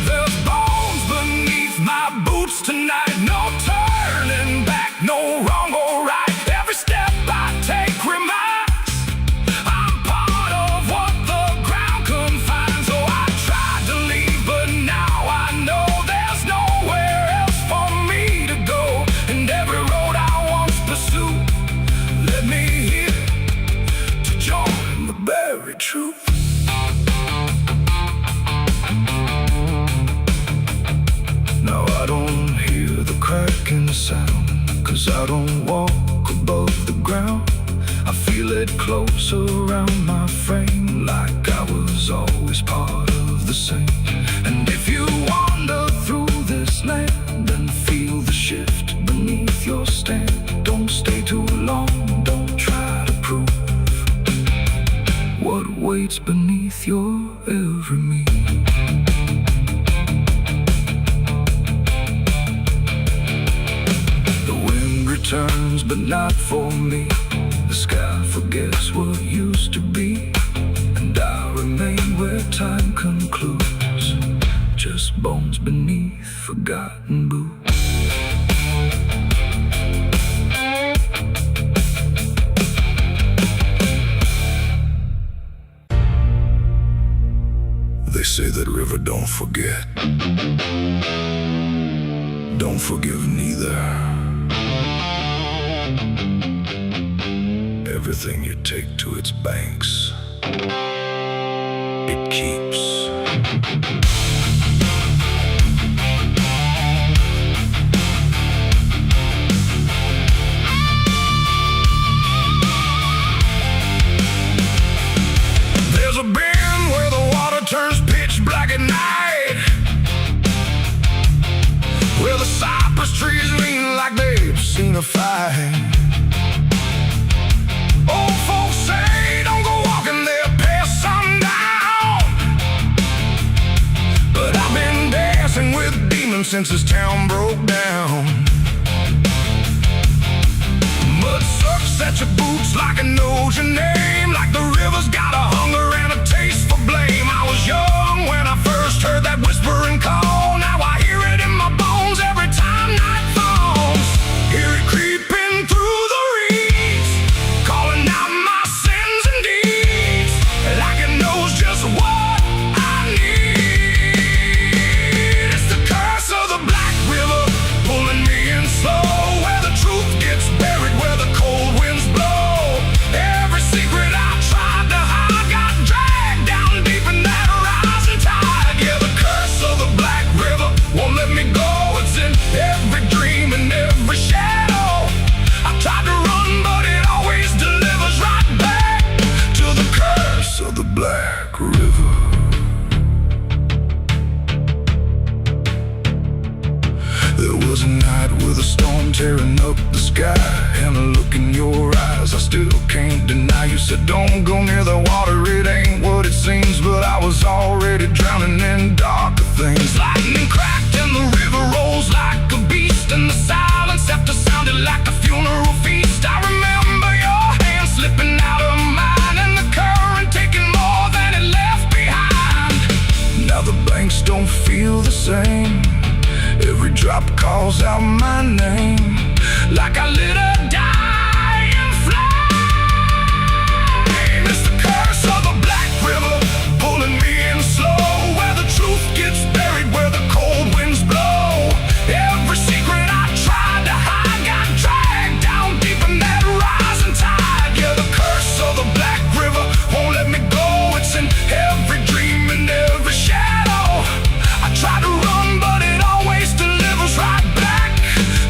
S2: There's bones beneath my boots tonight, no turning back, no wrong or right. Every step I take reminds I'm part of what the ground confines. Oh, I tried to leave, but now I know there's nowhere else for me to go. And every road I once pursued led me here to join the buried truth. Now I don't hear the cracking sound, 'cause I don't walk above the ground. I feel it close around my frame, like I was always part of the same. And if you wander through this land and feel the shift beneath your stand, don't stay too long, don't try to prove what waits beneath your every move. Turns, but not for me. The sky forgets what used to be, and I remain where time concludes, just bones beneath forgotten boots. They say that river don't forget, don't forgive neither. Everything you take to its banks, it keeps. There's a bend where the water turns pitch black at night, where the cypress trees lean like they've seen a fight. Old folks say don't go walking there past sundown, but I've been dancing with demons since this town broke down. Mud sucks at your boots like it knows your name, like the river's got a hunger and a taste for blame. I was young when I first heard that whispering call. Now I hear it in my bones every time night falls. Hear it creeping through the reeds, calling out my sins and deeds, like it knows just what I need. It's the curse of the Black River, pulling me in slow, where the truth gets buried, where the cold winds blow. Every secret I tried to hide
S1: Black River. There was a night with a storm tearing up the sky, and a look in your eyes I still can't deny. You said don't go near the water, it ain't what it seems. But I was already drowning in darker things. Lightning cracked and the river rolls like a beast, and the silence after sounded like a funeral feast. I remember your hand slipping out of mine, and the current taking more than it left behind. Now the banks don't feel the same. Every drop calls out my name, like I lit a dying flame. It's the curse of the Black River, pulling me in slow, where the truth gets buried, where the cold winds blow. Every secret I tried to hide got dragged down deep in that rising tide. Yeah, the curse of the Black River won't let me go. It's in every dream and every shadow. I try to run, but it always delivers right back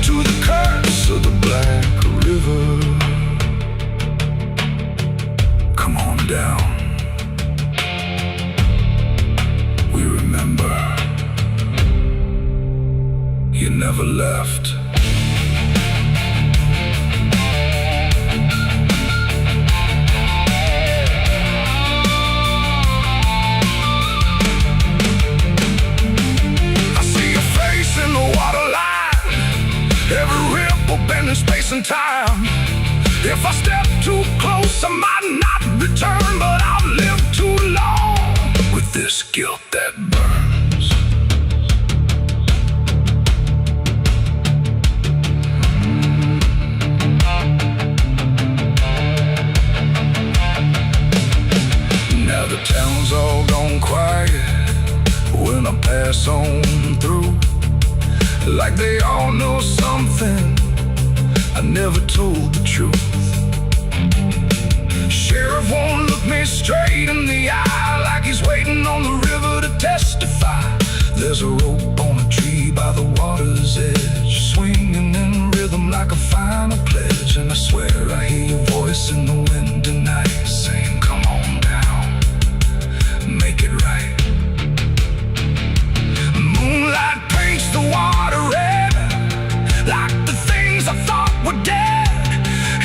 S1: to the curse of the Black River. Come on down. We remember. You never left. In the water line, every ripple bending space and time. If I step too close, I might not return, but I've lived too long with this guilt that burns. Now the town's all gone quiet when I pass on through, like they all know something. I never told the truth. Sheriff won't look me straight in the eye, like he's waiting on the river to testify. There's a rope on a tree by the water's edge, swinging in rhythm like a final pledge. And I swear I hear your voice in the wind tonight, saying come on down, make it right. Moonlight paints the water red, like the things I thought were dead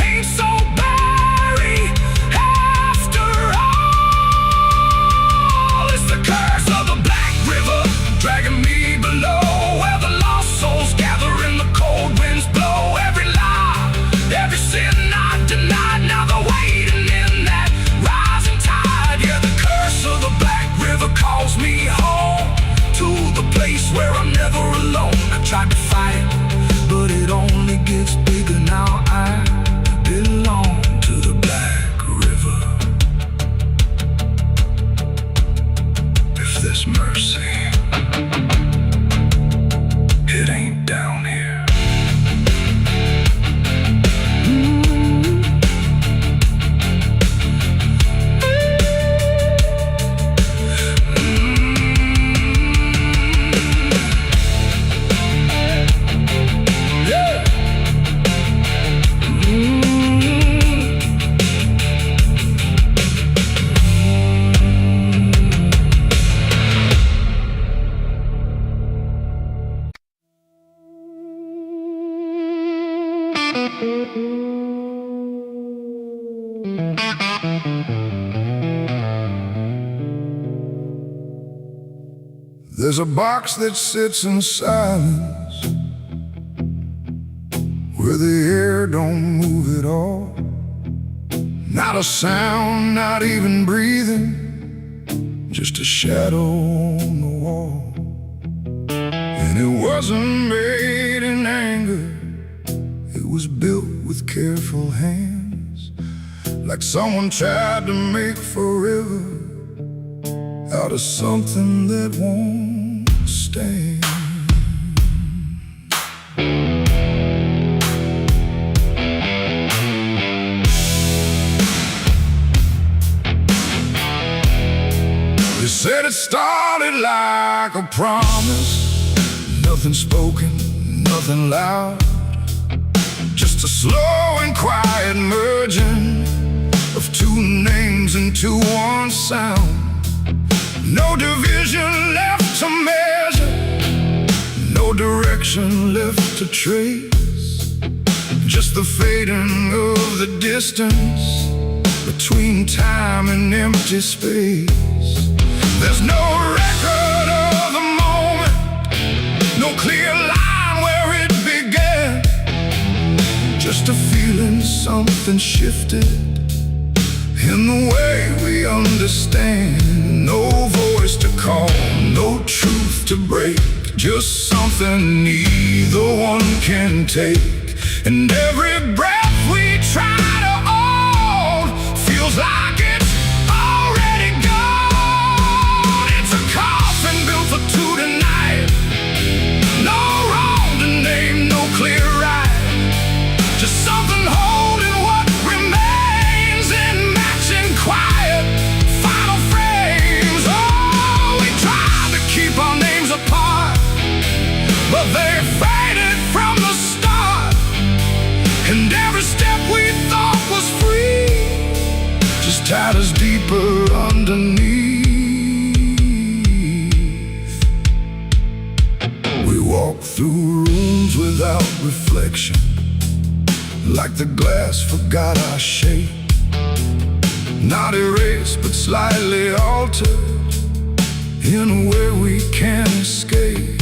S1: ain't so buried after all. It's the curse of the Black River, dragging me below, where the lost souls gather and the cold winds blow. Every lie, every sin I denied, now they're waiting in that rising tide. Yeah, the curse of the Black River calls me home, to the place where I'm never alone. I tried to fight, but it only gets bigger now. I belong to the Black River. If there's mercy, it ain't down here. There's a box that sits in silence, where the air don't move at all. Not a sound, not even breathing, just a shadow on the wall. And it wasn't made in anger, it was built with careful hands, like someone tried to make forever out of something that won't stand. They said it started like a promise, nothing spoken, nothing loud, just a slow and quiet merging of two names into one sound.
S2: No division left to measure, no direction left to trace. Just the fading of the distance between time and empty space. There's no record of the moment, no clear line where it began. Just a feeling something shifted in the way we understand. No voice to call, no truth to break, just something neither one can take. And every breath we try to hold feels like it's already gone. It's a coffin built for two tonight, no wrong to name, no clear right, just something holding what remains in matching quiet final frames. Oh, we tried to keep our names apart, but they faded from the start. And every step we thought was free just tied us deeper underneath. We walk through rooms without reflection, like the glass forgot our shape. Not erased but slightly altered in a way we can't escape.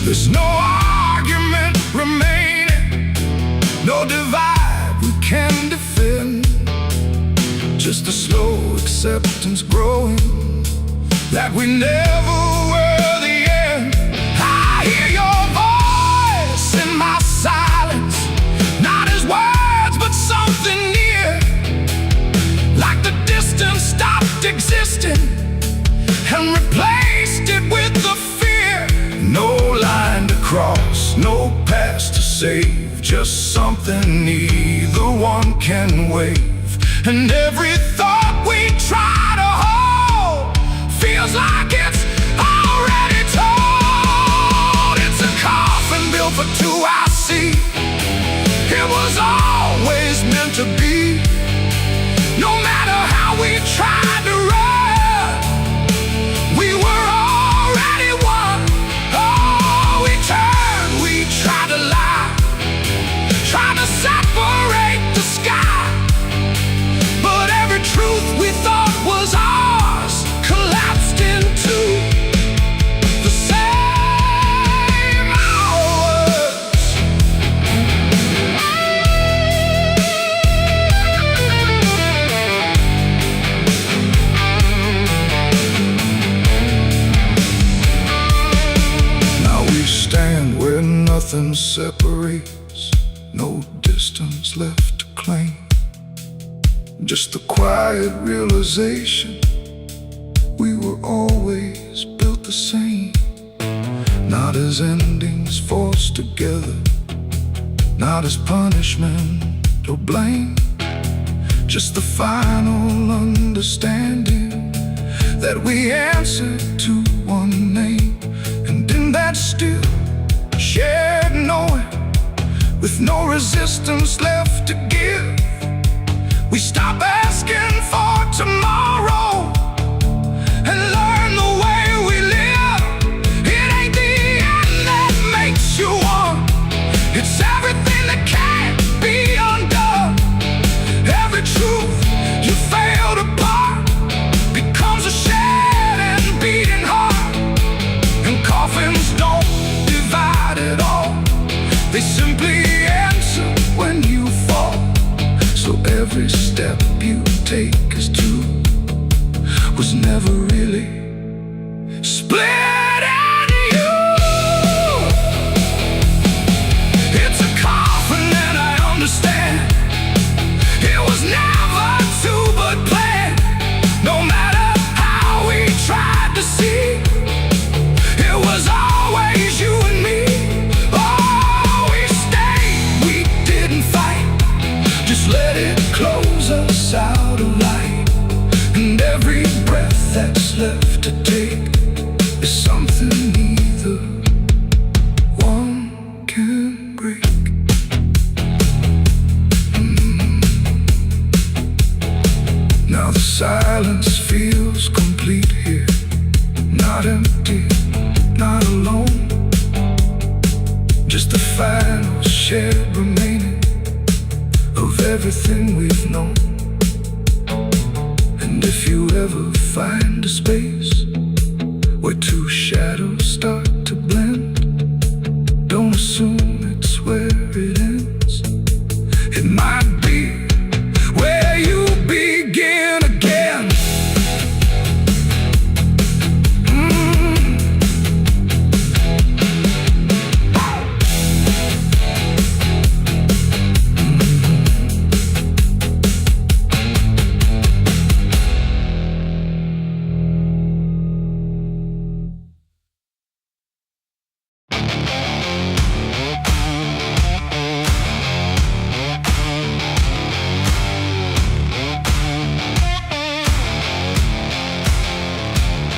S2: There's no argument remaining, no divide we can defend, just a slow acceptance growing that we never were the end. I hear your voice in my silence, not as words but something near, like the distance stopped existing and replaced it with the fear. No line to cross, no past to save, just something neither one can wave. And every thought we try to hold feels like it's already told. It's a coffin built for two, I see. It was always meant to be. No matter how we tried to run, we were already one. Oh, we turned, we tried to lie, trying to separate the sky, but every truth we thought was ours collapsed into the same hours. Now we stand where nothing separates, no distance left to claim, just the quiet realization we were always built the same. Not as endings forced together, not as punishment or blame, just the final understanding that we answered to one name. And in that still shared knowing, with no resistance left to give, we stop asking for tomorrow and learn the way we live. It ain't the end that makes you one, it's everything that can't be undone. Every truth you failed apart becomes a shared and beating heart. And coffins don't divide at all, they simply answer when you fall. So every step you take as two was never really split into you. It's a coffin and I understand, it was never two but planned. No matter how we tried to see, it was always you and me. Oh, we stayed, we didn't fight, just let it close us out of light. And every breath that's left to take is
S1: space where two shadows start to blend. Don't assume it's where it ends. It might be where you begin again.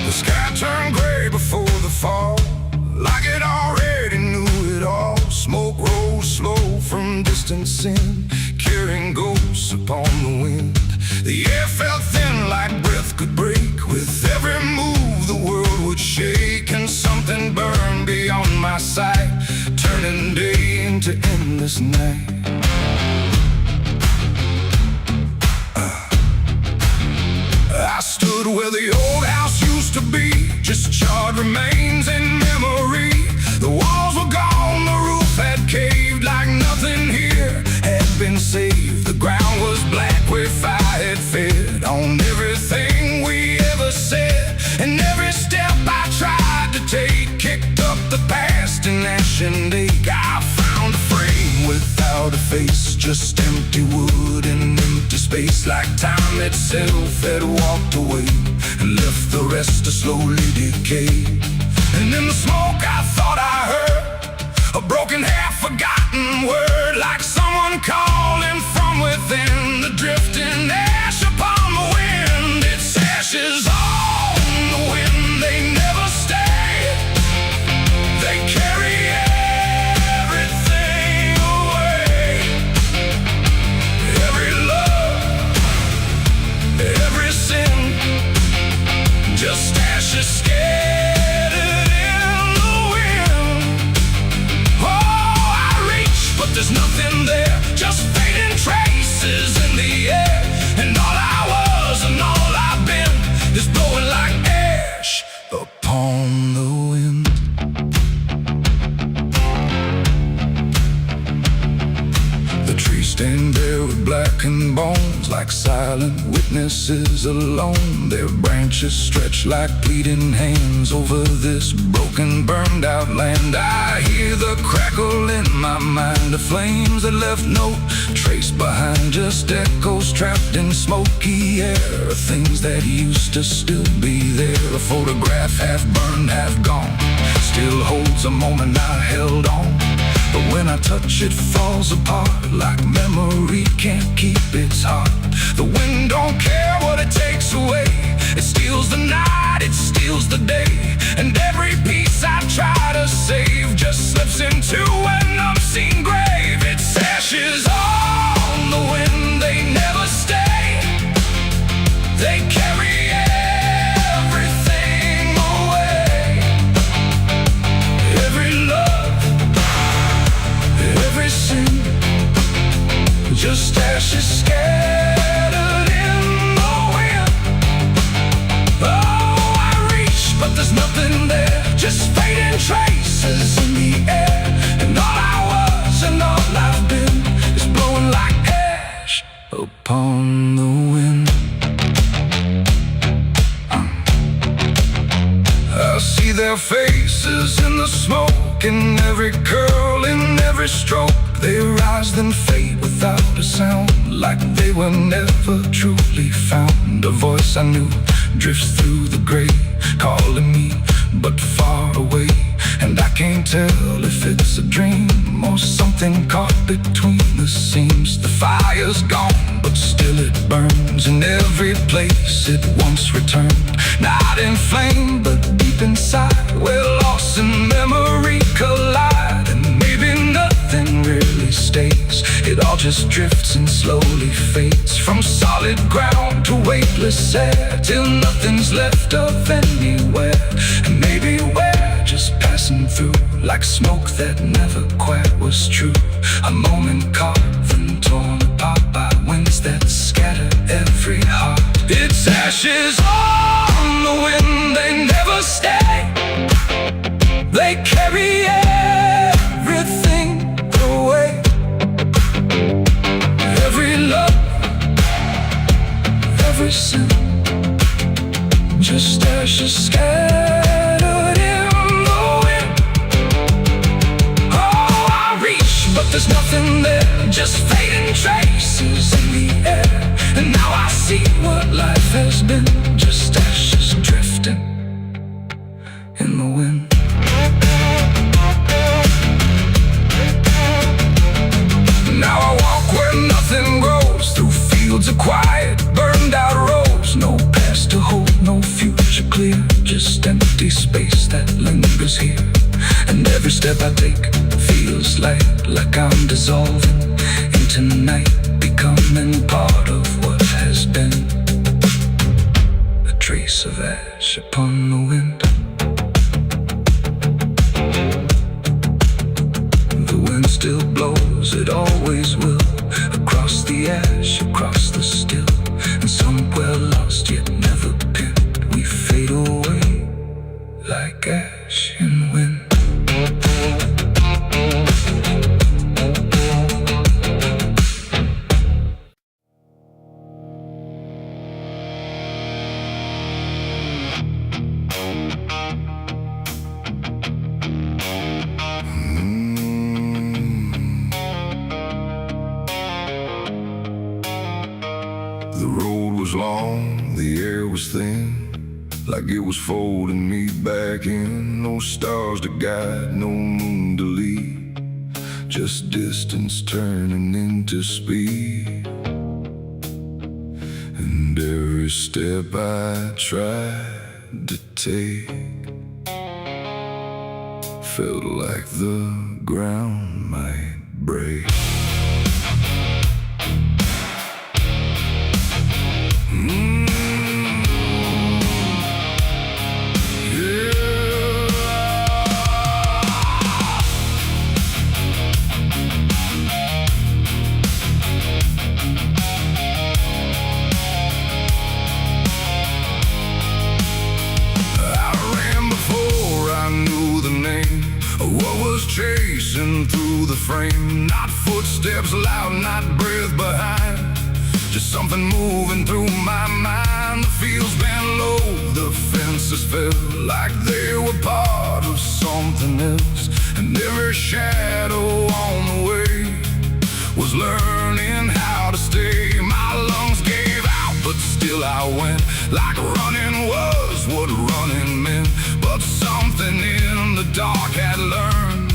S2: The sky turned gray before the fall, like it already knew it all. Smoke rose slow from distancing, carrying ghosts upon the wind. The air felt thin like breath could break. With every move the world would shake, and something burned beyond my sight, turning day into endless night. I stood where the old house used to be, just charred remains in memory. The walls were gone, the roof had caved, like nothing here had been saved. The ground was black where fire had fed on everything we ever said, and every step I tried to take kicked up the past in ash and ache. I found a frame without a face, just empty wood and empty space, like time itself had walked away and left the rest to slowly decay. And in the smoke I thought I heard a broken, half-forgotten word, like someone calling from within. The drifting ash upon the wind, its ashes on the wind. They never stay, they carry everything away. Every love, every sin, just ashes scattered in the wind. Oh, I reach, but there's nothing there, just fading traces in the air. And all I was and all I've been is blowing like ash upon the wind. The trees stand bare with blackened bones, like silent witnesses alone. Their branches stretch like pleading hands over this broken, burned out land. I hear the crackle in my mind of flames that left no trace behind, just echoes trapped in smoky air of things that used to still be there. A photograph half burned, half gone, still holds a moment I held on. But when I touch it falls apart, like memory can't keep its heart. The wind don't care what it takes away, it steals the night, it steals the day. And every piece I try to save just slips into an unseen grave. Its ashes on the wind, they never stay, they carry everything away. Every love, every sin, just ashes scattered in the wind. Oh, I reach, but there's nothing there, just fading traces in the air. And all I was and all I've been is blowing like ash upon the wind. I see their faces in the smoke, in every curl, in every stroke. They rise then fade without a sound, like they were never truly found. A voice I knew drifts through the gray, calling me but far away. And I can't tell if it's a dream or something caught between the seams. The fire's gone, but still it burns in every place it once returned. Not in flame, but deep inside, where loss and memory collide. And maybe nothing really stays, it all just drifts and slowly fades, from solid ground to weightless air, till nothing's left of anywhere. And maybe we're just passing through, like smoke that never quite was true. A moment carved and torn apart by winds that scatter every heart. Its ashes on the
S1: the wind, they never stay. They carry everything away. Every love, every sin, just ashes scattered in the wind. Oh, I reach, but there's nothing there, just fading traces in the air. And now I see what life has been, just ashes drifting in the wind. Now I walk where nothing grows, through fields of quiet, burned out roads. No past to hold, no future clear, just empty space that lingers here. And every step I take feels like I'm dissolving into night, becoming part of what has been. A trace of ash upon the wind. The wind still blows, it always will, across the ash, across the still. And somewhere lost yet never pinned, we fade away like ash in wind.
S2: The road was long, the air was thin, like it was folding me back in. No stars to guide, no moon to lead, just distance turning into speed. And every step I tried to take felt like the ground might break. Chasing through the frame, not footsteps loud, not breath behind, just something moving through my mind. The fields bent low, the fences felt like they were part of something else. And every shadow on the way was learning how to stay. My lungs gave out, but still I went, like running was what running meant. But something in the dark had learned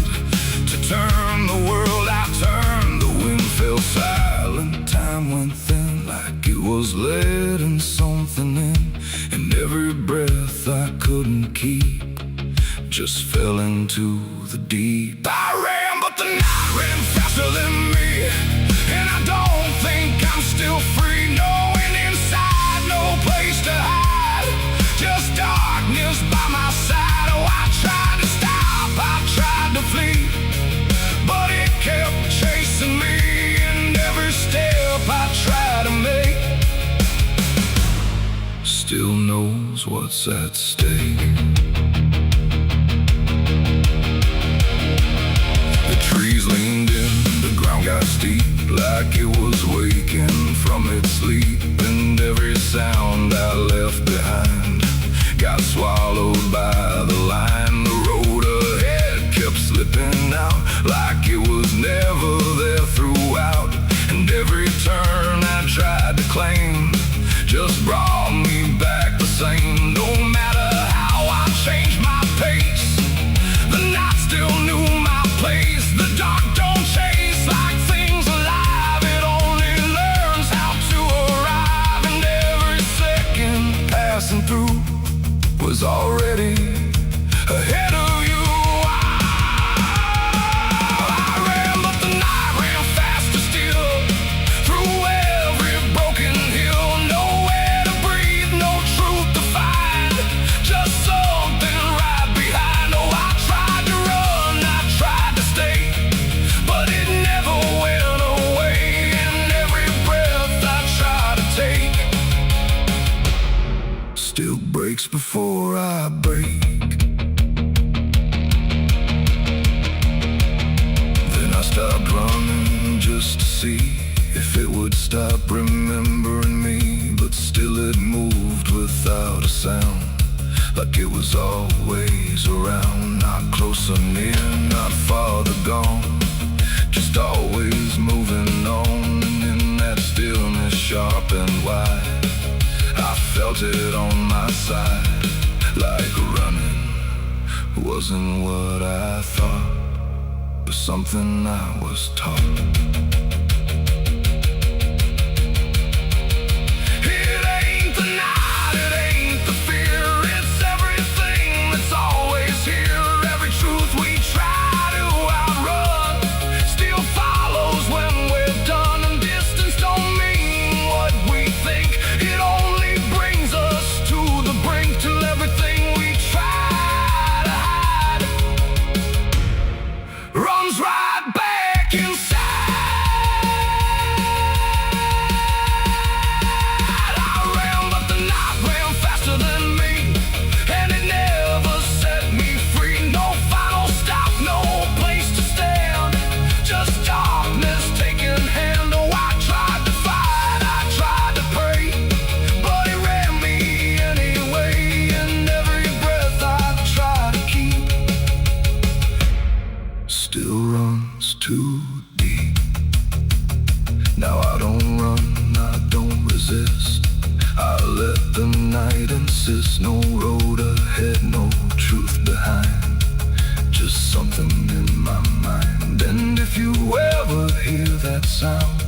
S2: to turn the world. I turned, the wind fell silent, time went thin, like it was letting something in. And every breath I couldn't keep just fell into the deep. I ran, but the night ran faster than me, and I don't think I'm still free. Knowing inside, no place to hide, just darkness by my side. Oh, I tried to stop, I tried to flee, but it kept chasing me. And every step I try to make still knows what's at stake. The trees leaned in, the ground got steep, like it was waking from its sleep. And every sound I left behind got swallowed by the line. The road ahead kept slipping out, like it was never there throughout. And every turn I tried to claim just brought me back the same. No matter how I changed my pace, the night still knew my place. The dark don't chase like things alive, it only learns how to arrive. And every second passing through was already ahead of you. I ran, but the night ran faster still, through every broken hill. Nowhere to breathe, no truth to find, just something right behind. Oh, I tried to run, I tried to stay, but it never went away. And every breath I try to take still breaks before before I break. Then I stopped running just to see if it would stop remembering me. But still it moved without a sound, like it was always around. Not close or near, not farther gone, just always moving on. And in that stillness, sharp and wide, I felt it on my side. Like running wasn't what I thought, but something I was taught. It ain't the night, it ain't the fear, it's everything that's always here. Every truth we try to outrun still follows when we're done. And distance don't mean what we think, it only brings us to the brink, till everything we try to hide runs right back inside. I ran, but the night ran faster than me, and it never set me free. No final stop, no place to stand, just darkness taking hand. Oh, I tried to fight, I tried to pray, but it ran me anyway. And every breath I try to keep still runs too deep. Now I don't run, I don't resist, I let the night insist. No road ahead, no truth behind, just something in my mind. And if you ever hear that sound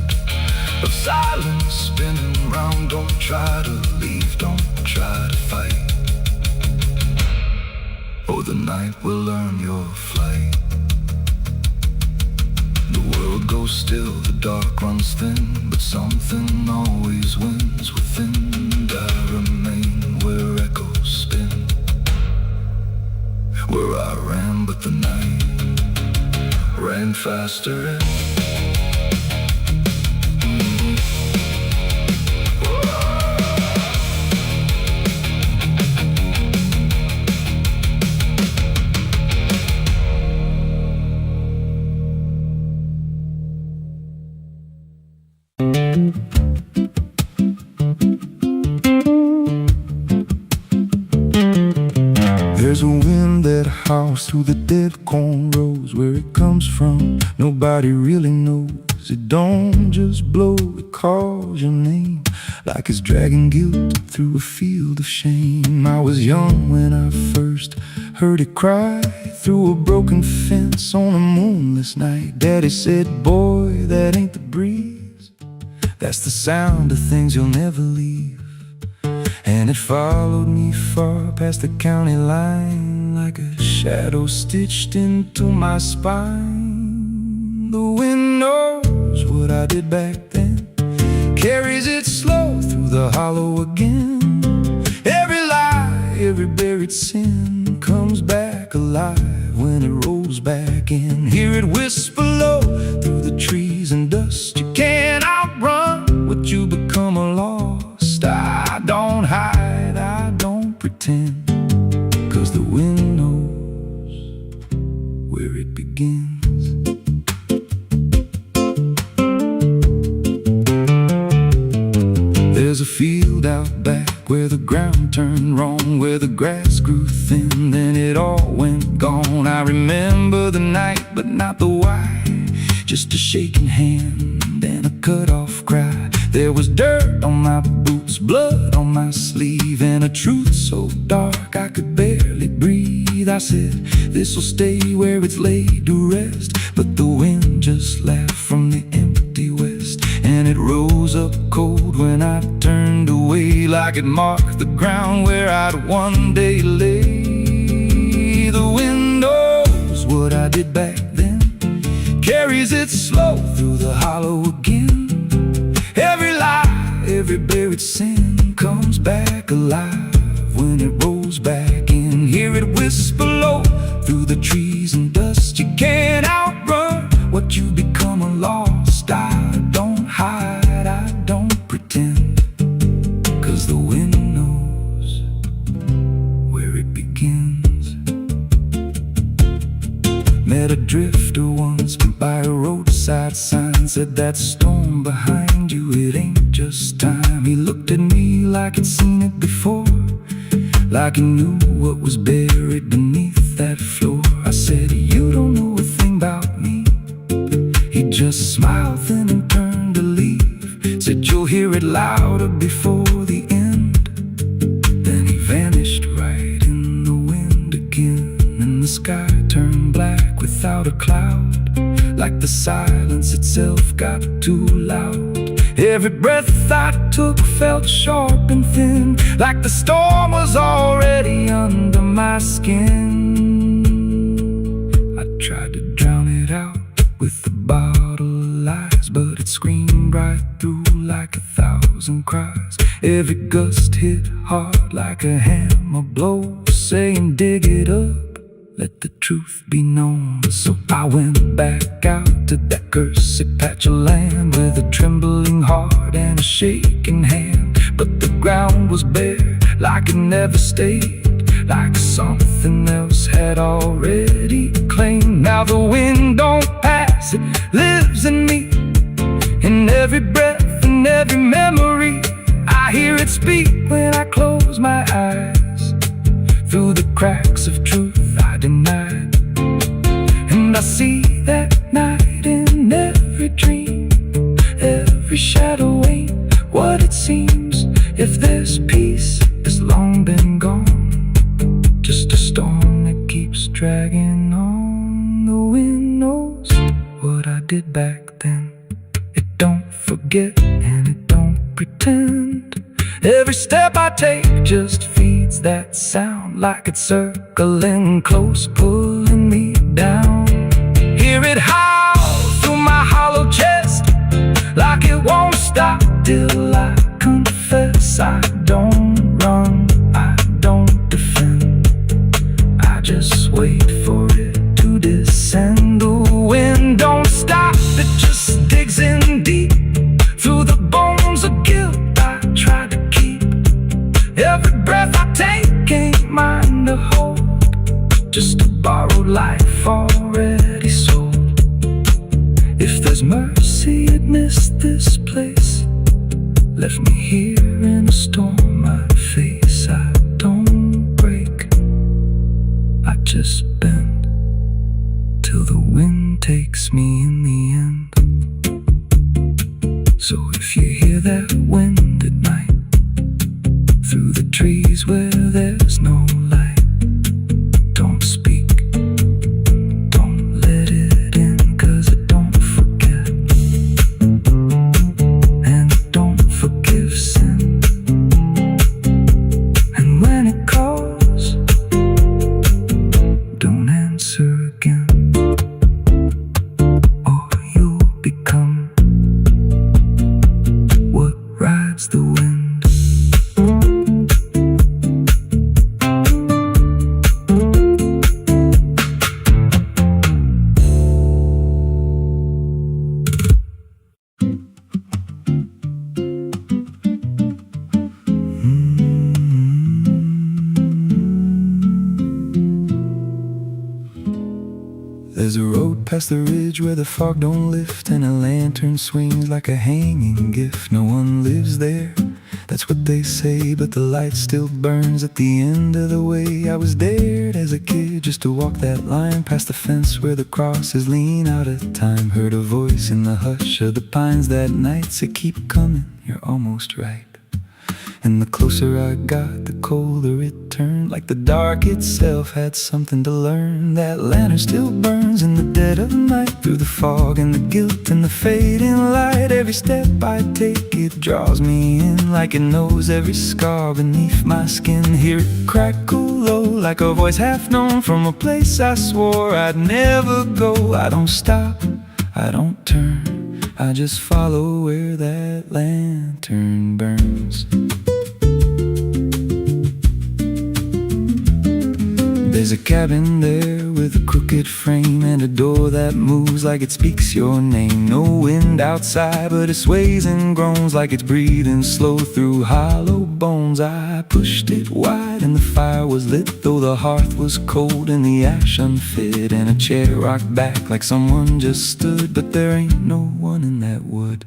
S2: of silence spinning round, don't try to leave, don't try to fight. Oh, the night will learn your flight. The world goes still, the dark runs thin, but something always wins within. And I remain where echoes spin, where I ran, but the night ran faster and
S1: There's a wind that howls through the dead corn rows. Where it comes from, nobody really knows. It don't just blow, it calls your name, like it's dragging guilt through a field of shame. I was young when I first heard it cry through a broken fence on a moonless night. Daddy said, boy, that ain't the breeze, that's the sound of things you'll never leave. And it followed me far past the county line, like a shadow stitched into my spine. The wind knows what I did back then, carries it slow through the hollow again. Every lie, every buried sin comes back alive when it rolls back in. Hear it whisper low through the trees and dust. You can't outrun what you become lost. I don't hide, I don't pretend, 'cause the wind knows where it begins. There's a field out back where the ground turned wrong, where the grass grew thin, then it all went gone. I remember the night, but not the why, just a shaking hand and a cut-off cry. There was dirt on my boots, blood on my sleeve, and a truth so dark I could barely breathe. I said, this'll stay where it's laid to rest, but the wind just laughed from the empty west, and it rose up cold when I turned away, like it marked the ground where I'd one day lay. The wind knows what I did back then, carries it slow through the hollow again. Every lie, every buried sin comes back alive when it rolls back in. Hear it whisper low through the trees and dust. You can't outrun what you become lost. I don't hide, I don't pretend, 'cause the wind knows where Met a drifter once by a roadside sign, said that storm behind you, it ain't just time. He looked at me like he'd seen it before, like he knew what was buried beneath that floor. I said, you don't know a thing about me. He just smiled then and turned to leave. Said, you'll hear it louder before the end. Then he vanished right in the wind again, and the sky turned black without a cloud, like the silence itself got too loud. Every breath I took felt sharp and thin, like the storm was already under my skin. I tried to drown it out with a bottle of lies, but it screamed right through like 1,000 cries. Every gust hit hard like a hammer blow, saying dig it up, let the truth be known. So I went back out to that cursed patch of land with a trembling heart and a shaking hand. But the ground was bare, like it never stayed, like something else had already claimed. Now the wind don't pass, it lives in me, in every breath and every memory. I hear it speak when I close my eyes, through the cracks of truth I denied. And I see that night in every dream, every shadow ain't what it seems. If there's peace, it's long been gone, just a storm that keeps dragging on. The wind knows what I did back then. It don't forget and it don't pretend. Every step I take just feeds that sound, like it's circling close, pulling me down. Hear it howl through my hollow chest, like it won't stop till I confess. I don't run, I don't defend, I just wait for it to descend. The wind don't stop, it just digs in deep, through the bones of guilt I try to keep. Every breath I take ain't mine to hold, just a borrowed life already sold. If there's mercy, it missed this place, left me here in a storm I face. I don't break, I just bend, till the wind takes me in the end. So if you hear that wind at night, through the trees where there's no light, don't speak, don't let it in, 'cause it don't forget, and it don't forgive sin. And when it calls, don't answer again, or you'll become what rides the wind. There's a road past the ridge where the fog don't lift, and a lantern swings like a hanging gift. No one lives there, that's what they say, but the light still burns at the end of the way. I was dared as a kid just to walk that line, past the fence where the crosses lean out of time. Heard a voice in the hush of the pines that night, said keep coming, you're almost right. And the closer I got, the colder it turned, like the dark itself had something to learn. That lantern still burns in the dead of night, through the fog and the guilt and the fading light. Every step I take, it draws me in, like it knows every scar beneath my skin. Hear it crackle low, like a voice half known, from a place I swore I'd never go. I don't stop, I don't turn, I just follow where that lantern burns. There's a cabin there with a crooked frame and a door that moves like it speaks your name. No wind outside, but it sways and groans like it's breathing slow through hollow bones. I pushed it wide and the fire was lit, though the hearth was cold and the ash unfit, and a chair rocked back like someone just stood. But there ain't no one in that wood.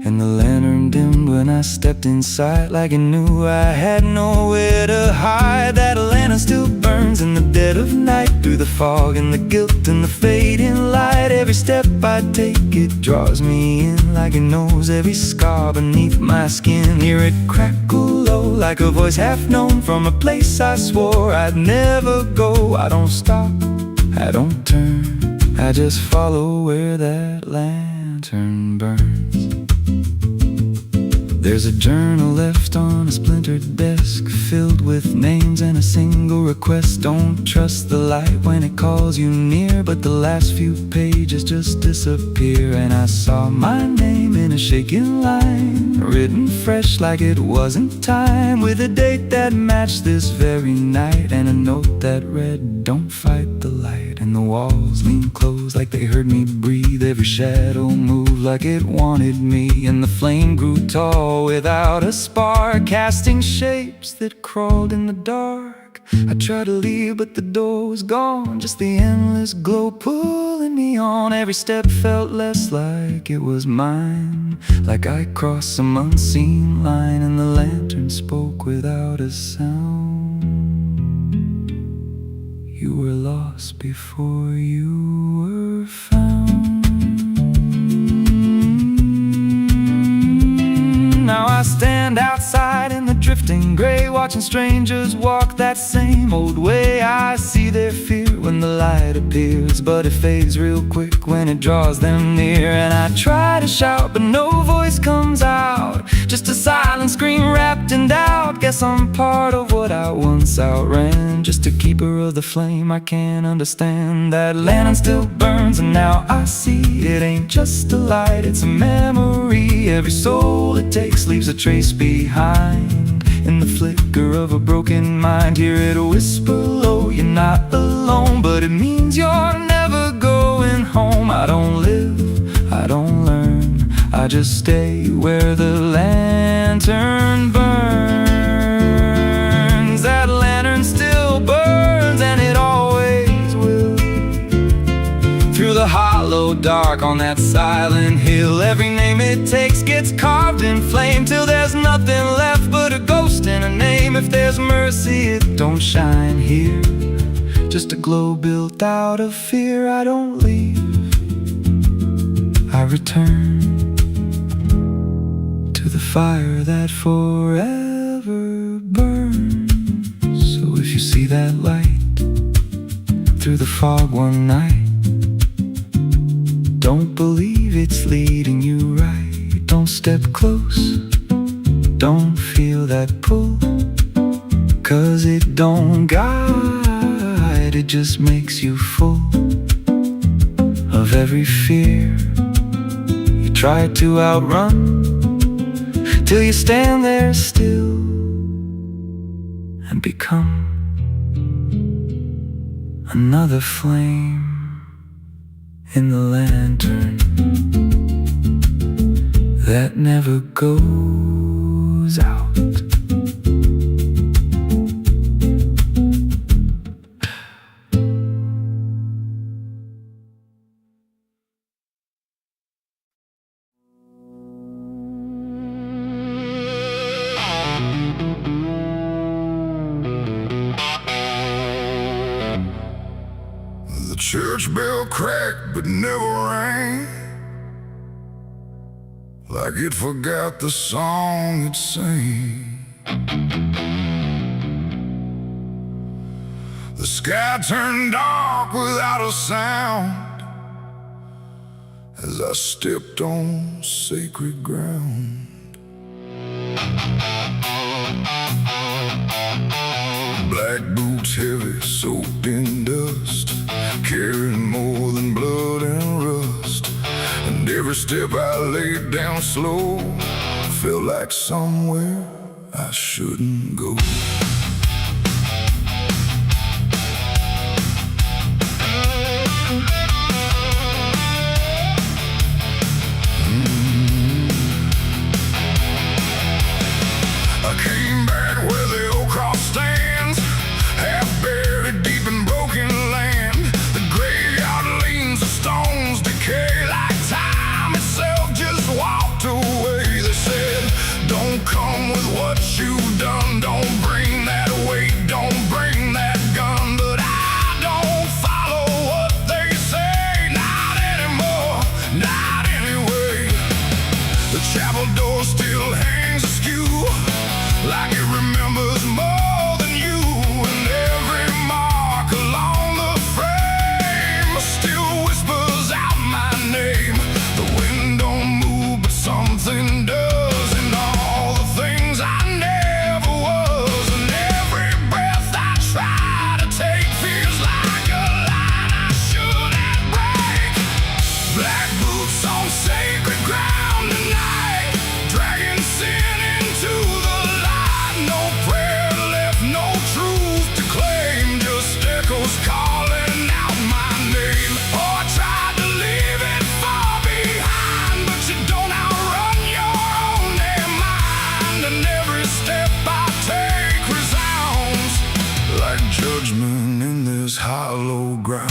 S1: And the lantern dimmed when I stepped inside, like it knew I had nowhere to hide. That lantern still burns in the dead of night, through the fog and the guilt and the fading light. Every step I take, it draws me in, like it knows every scar beneath my skin. Hear it crackle low, like a voice half known from a place I swore I'd never go. I don't stop, I don't turn, I just follow where that lantern burns. There's a journal left on a splintered desk, filled with names and a single request. Don't trust the light when it calls you near, but the last few pages just disappear. And I saw my name in a shaking line, written fresh like it wasn't time, with a date that matched this very night, and a note that read, don't fight the light. And the walls leaned close like they heard me breathe, every shadow moved like it wanted me, and the flame grew tall without a spark, casting shapes that crawled in the dark. I tried to leave, but the door was gone, just the endless glow pulling me on. Every step felt less like it was mine, like I crossed some unseen line, and the lantern spoke without a sound. You were lost before you were found. Now I stand outside in the drifting gray, watching strangers walk that same old way. I see their fear when the light appears, but it fades real quick when it draws them near. And I try to shout, but no voice comes out, just a silent scream wrapped in doubt. Guess I'm part of what I once outran, just a keeper of the flame I can't understand. That lantern still burns, and now I see it ain't just a light, it's a memory. Every soul it takes leaves a trace behind, in the flicker of a broken mind. Hear it whisper low, you're not alone, but it means you're never going home. I don't live, I don't learn, I just stay where the lantern burns. That lantern still burns, and it always will, through the hollow dark on that silent hill. Every name it takes gets carved in flame, till there's nothing left but a ghost and a name. If there's mercy, it don't shine here, just a glow built out of fear. I don't leave, I return to the fire that forever burns. So if you see that light through the fog one night, don't believe it's leading you right. Don't step close, don't feel that pull, 'cause it don't guide, it just makes you full of every fear you try to outrun, till you stand there still and become another flame in the lantern that never goes out.
S2: The church bell cracked but never rang, like it forgot the song it sang. The sky turned dark without a sound as I stepped on sacred ground. Black boots heavy, soaked in dust, carrying more than blood and rust. And every step I laid down slow felt like somewhere I shouldn't go. judgment in this hollow ground.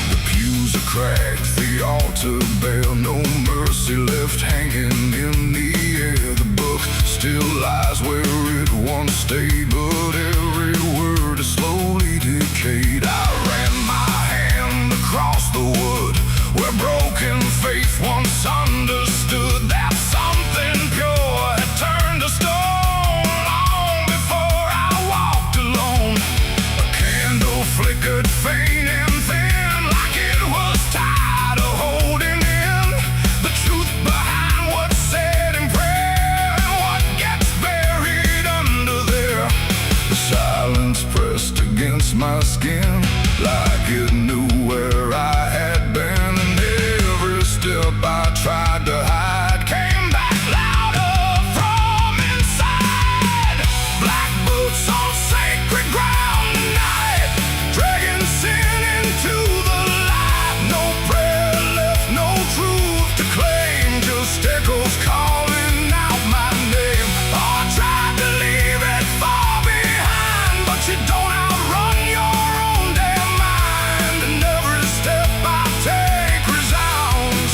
S2: The pews are cracked, the altar bare, no mercy left hanging in the air. The book still lies where it once stayed, but every word is slowly decayed. I ran my hand across the wood where broken faith once understood that something pure had turned to stone long before I walked alone. A candle flickered faint and thin, like it was tired of holding in the truth behind what's said in prayer and what gets buried under there. The silence pressed against my skin like it knew where I had been. I tried to hide came back louder from inside. Black boots on sacred ground tonight, dragging sin into the light. No prayer left, no truth to claim, just echoes calling out my name. Oh, I tried to leave it far behind, but you don't outrun your own damn mind. And every step I take resounds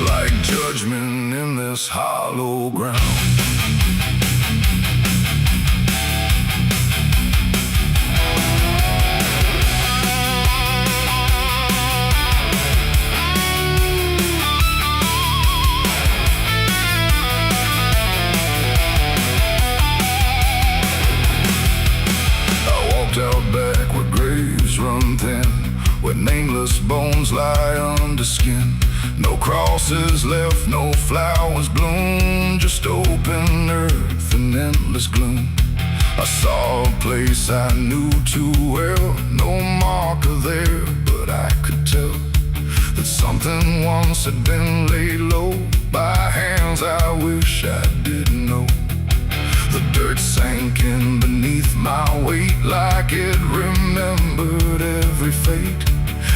S2: like judgment in this hollow ground. I walked out back where graves run thin, where nameless bones lie under skin. No crosses left, no flowers bloom, just open earth and endless gloom. I saw a place I knew too well, no marker there, but I could tell that something once had been laid low by hands I wish I didn't know. The dirt sank in beneath my weight like it remembered every fate.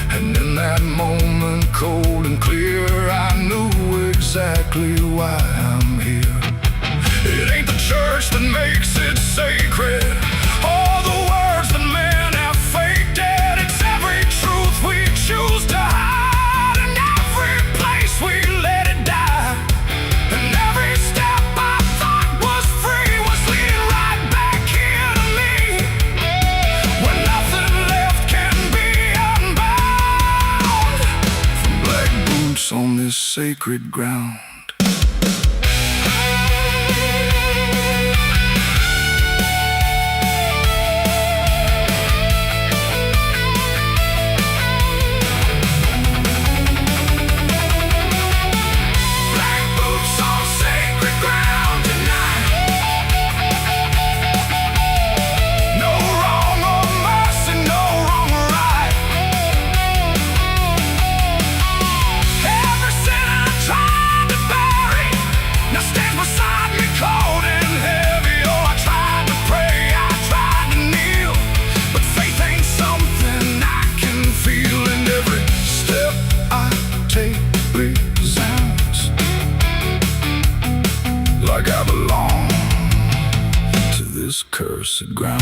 S2: And in that moment, cold and clear, I knew exactly why I'm here. It ain't the church that makes it sacred, or the words that men have faked it. It's every truth we choose to hide, and every place we let it die. And every step I thought was free was leading right back here to me, where nothing left can be unbound from black boots on this sacred ground. Like I belong to this cursed ground.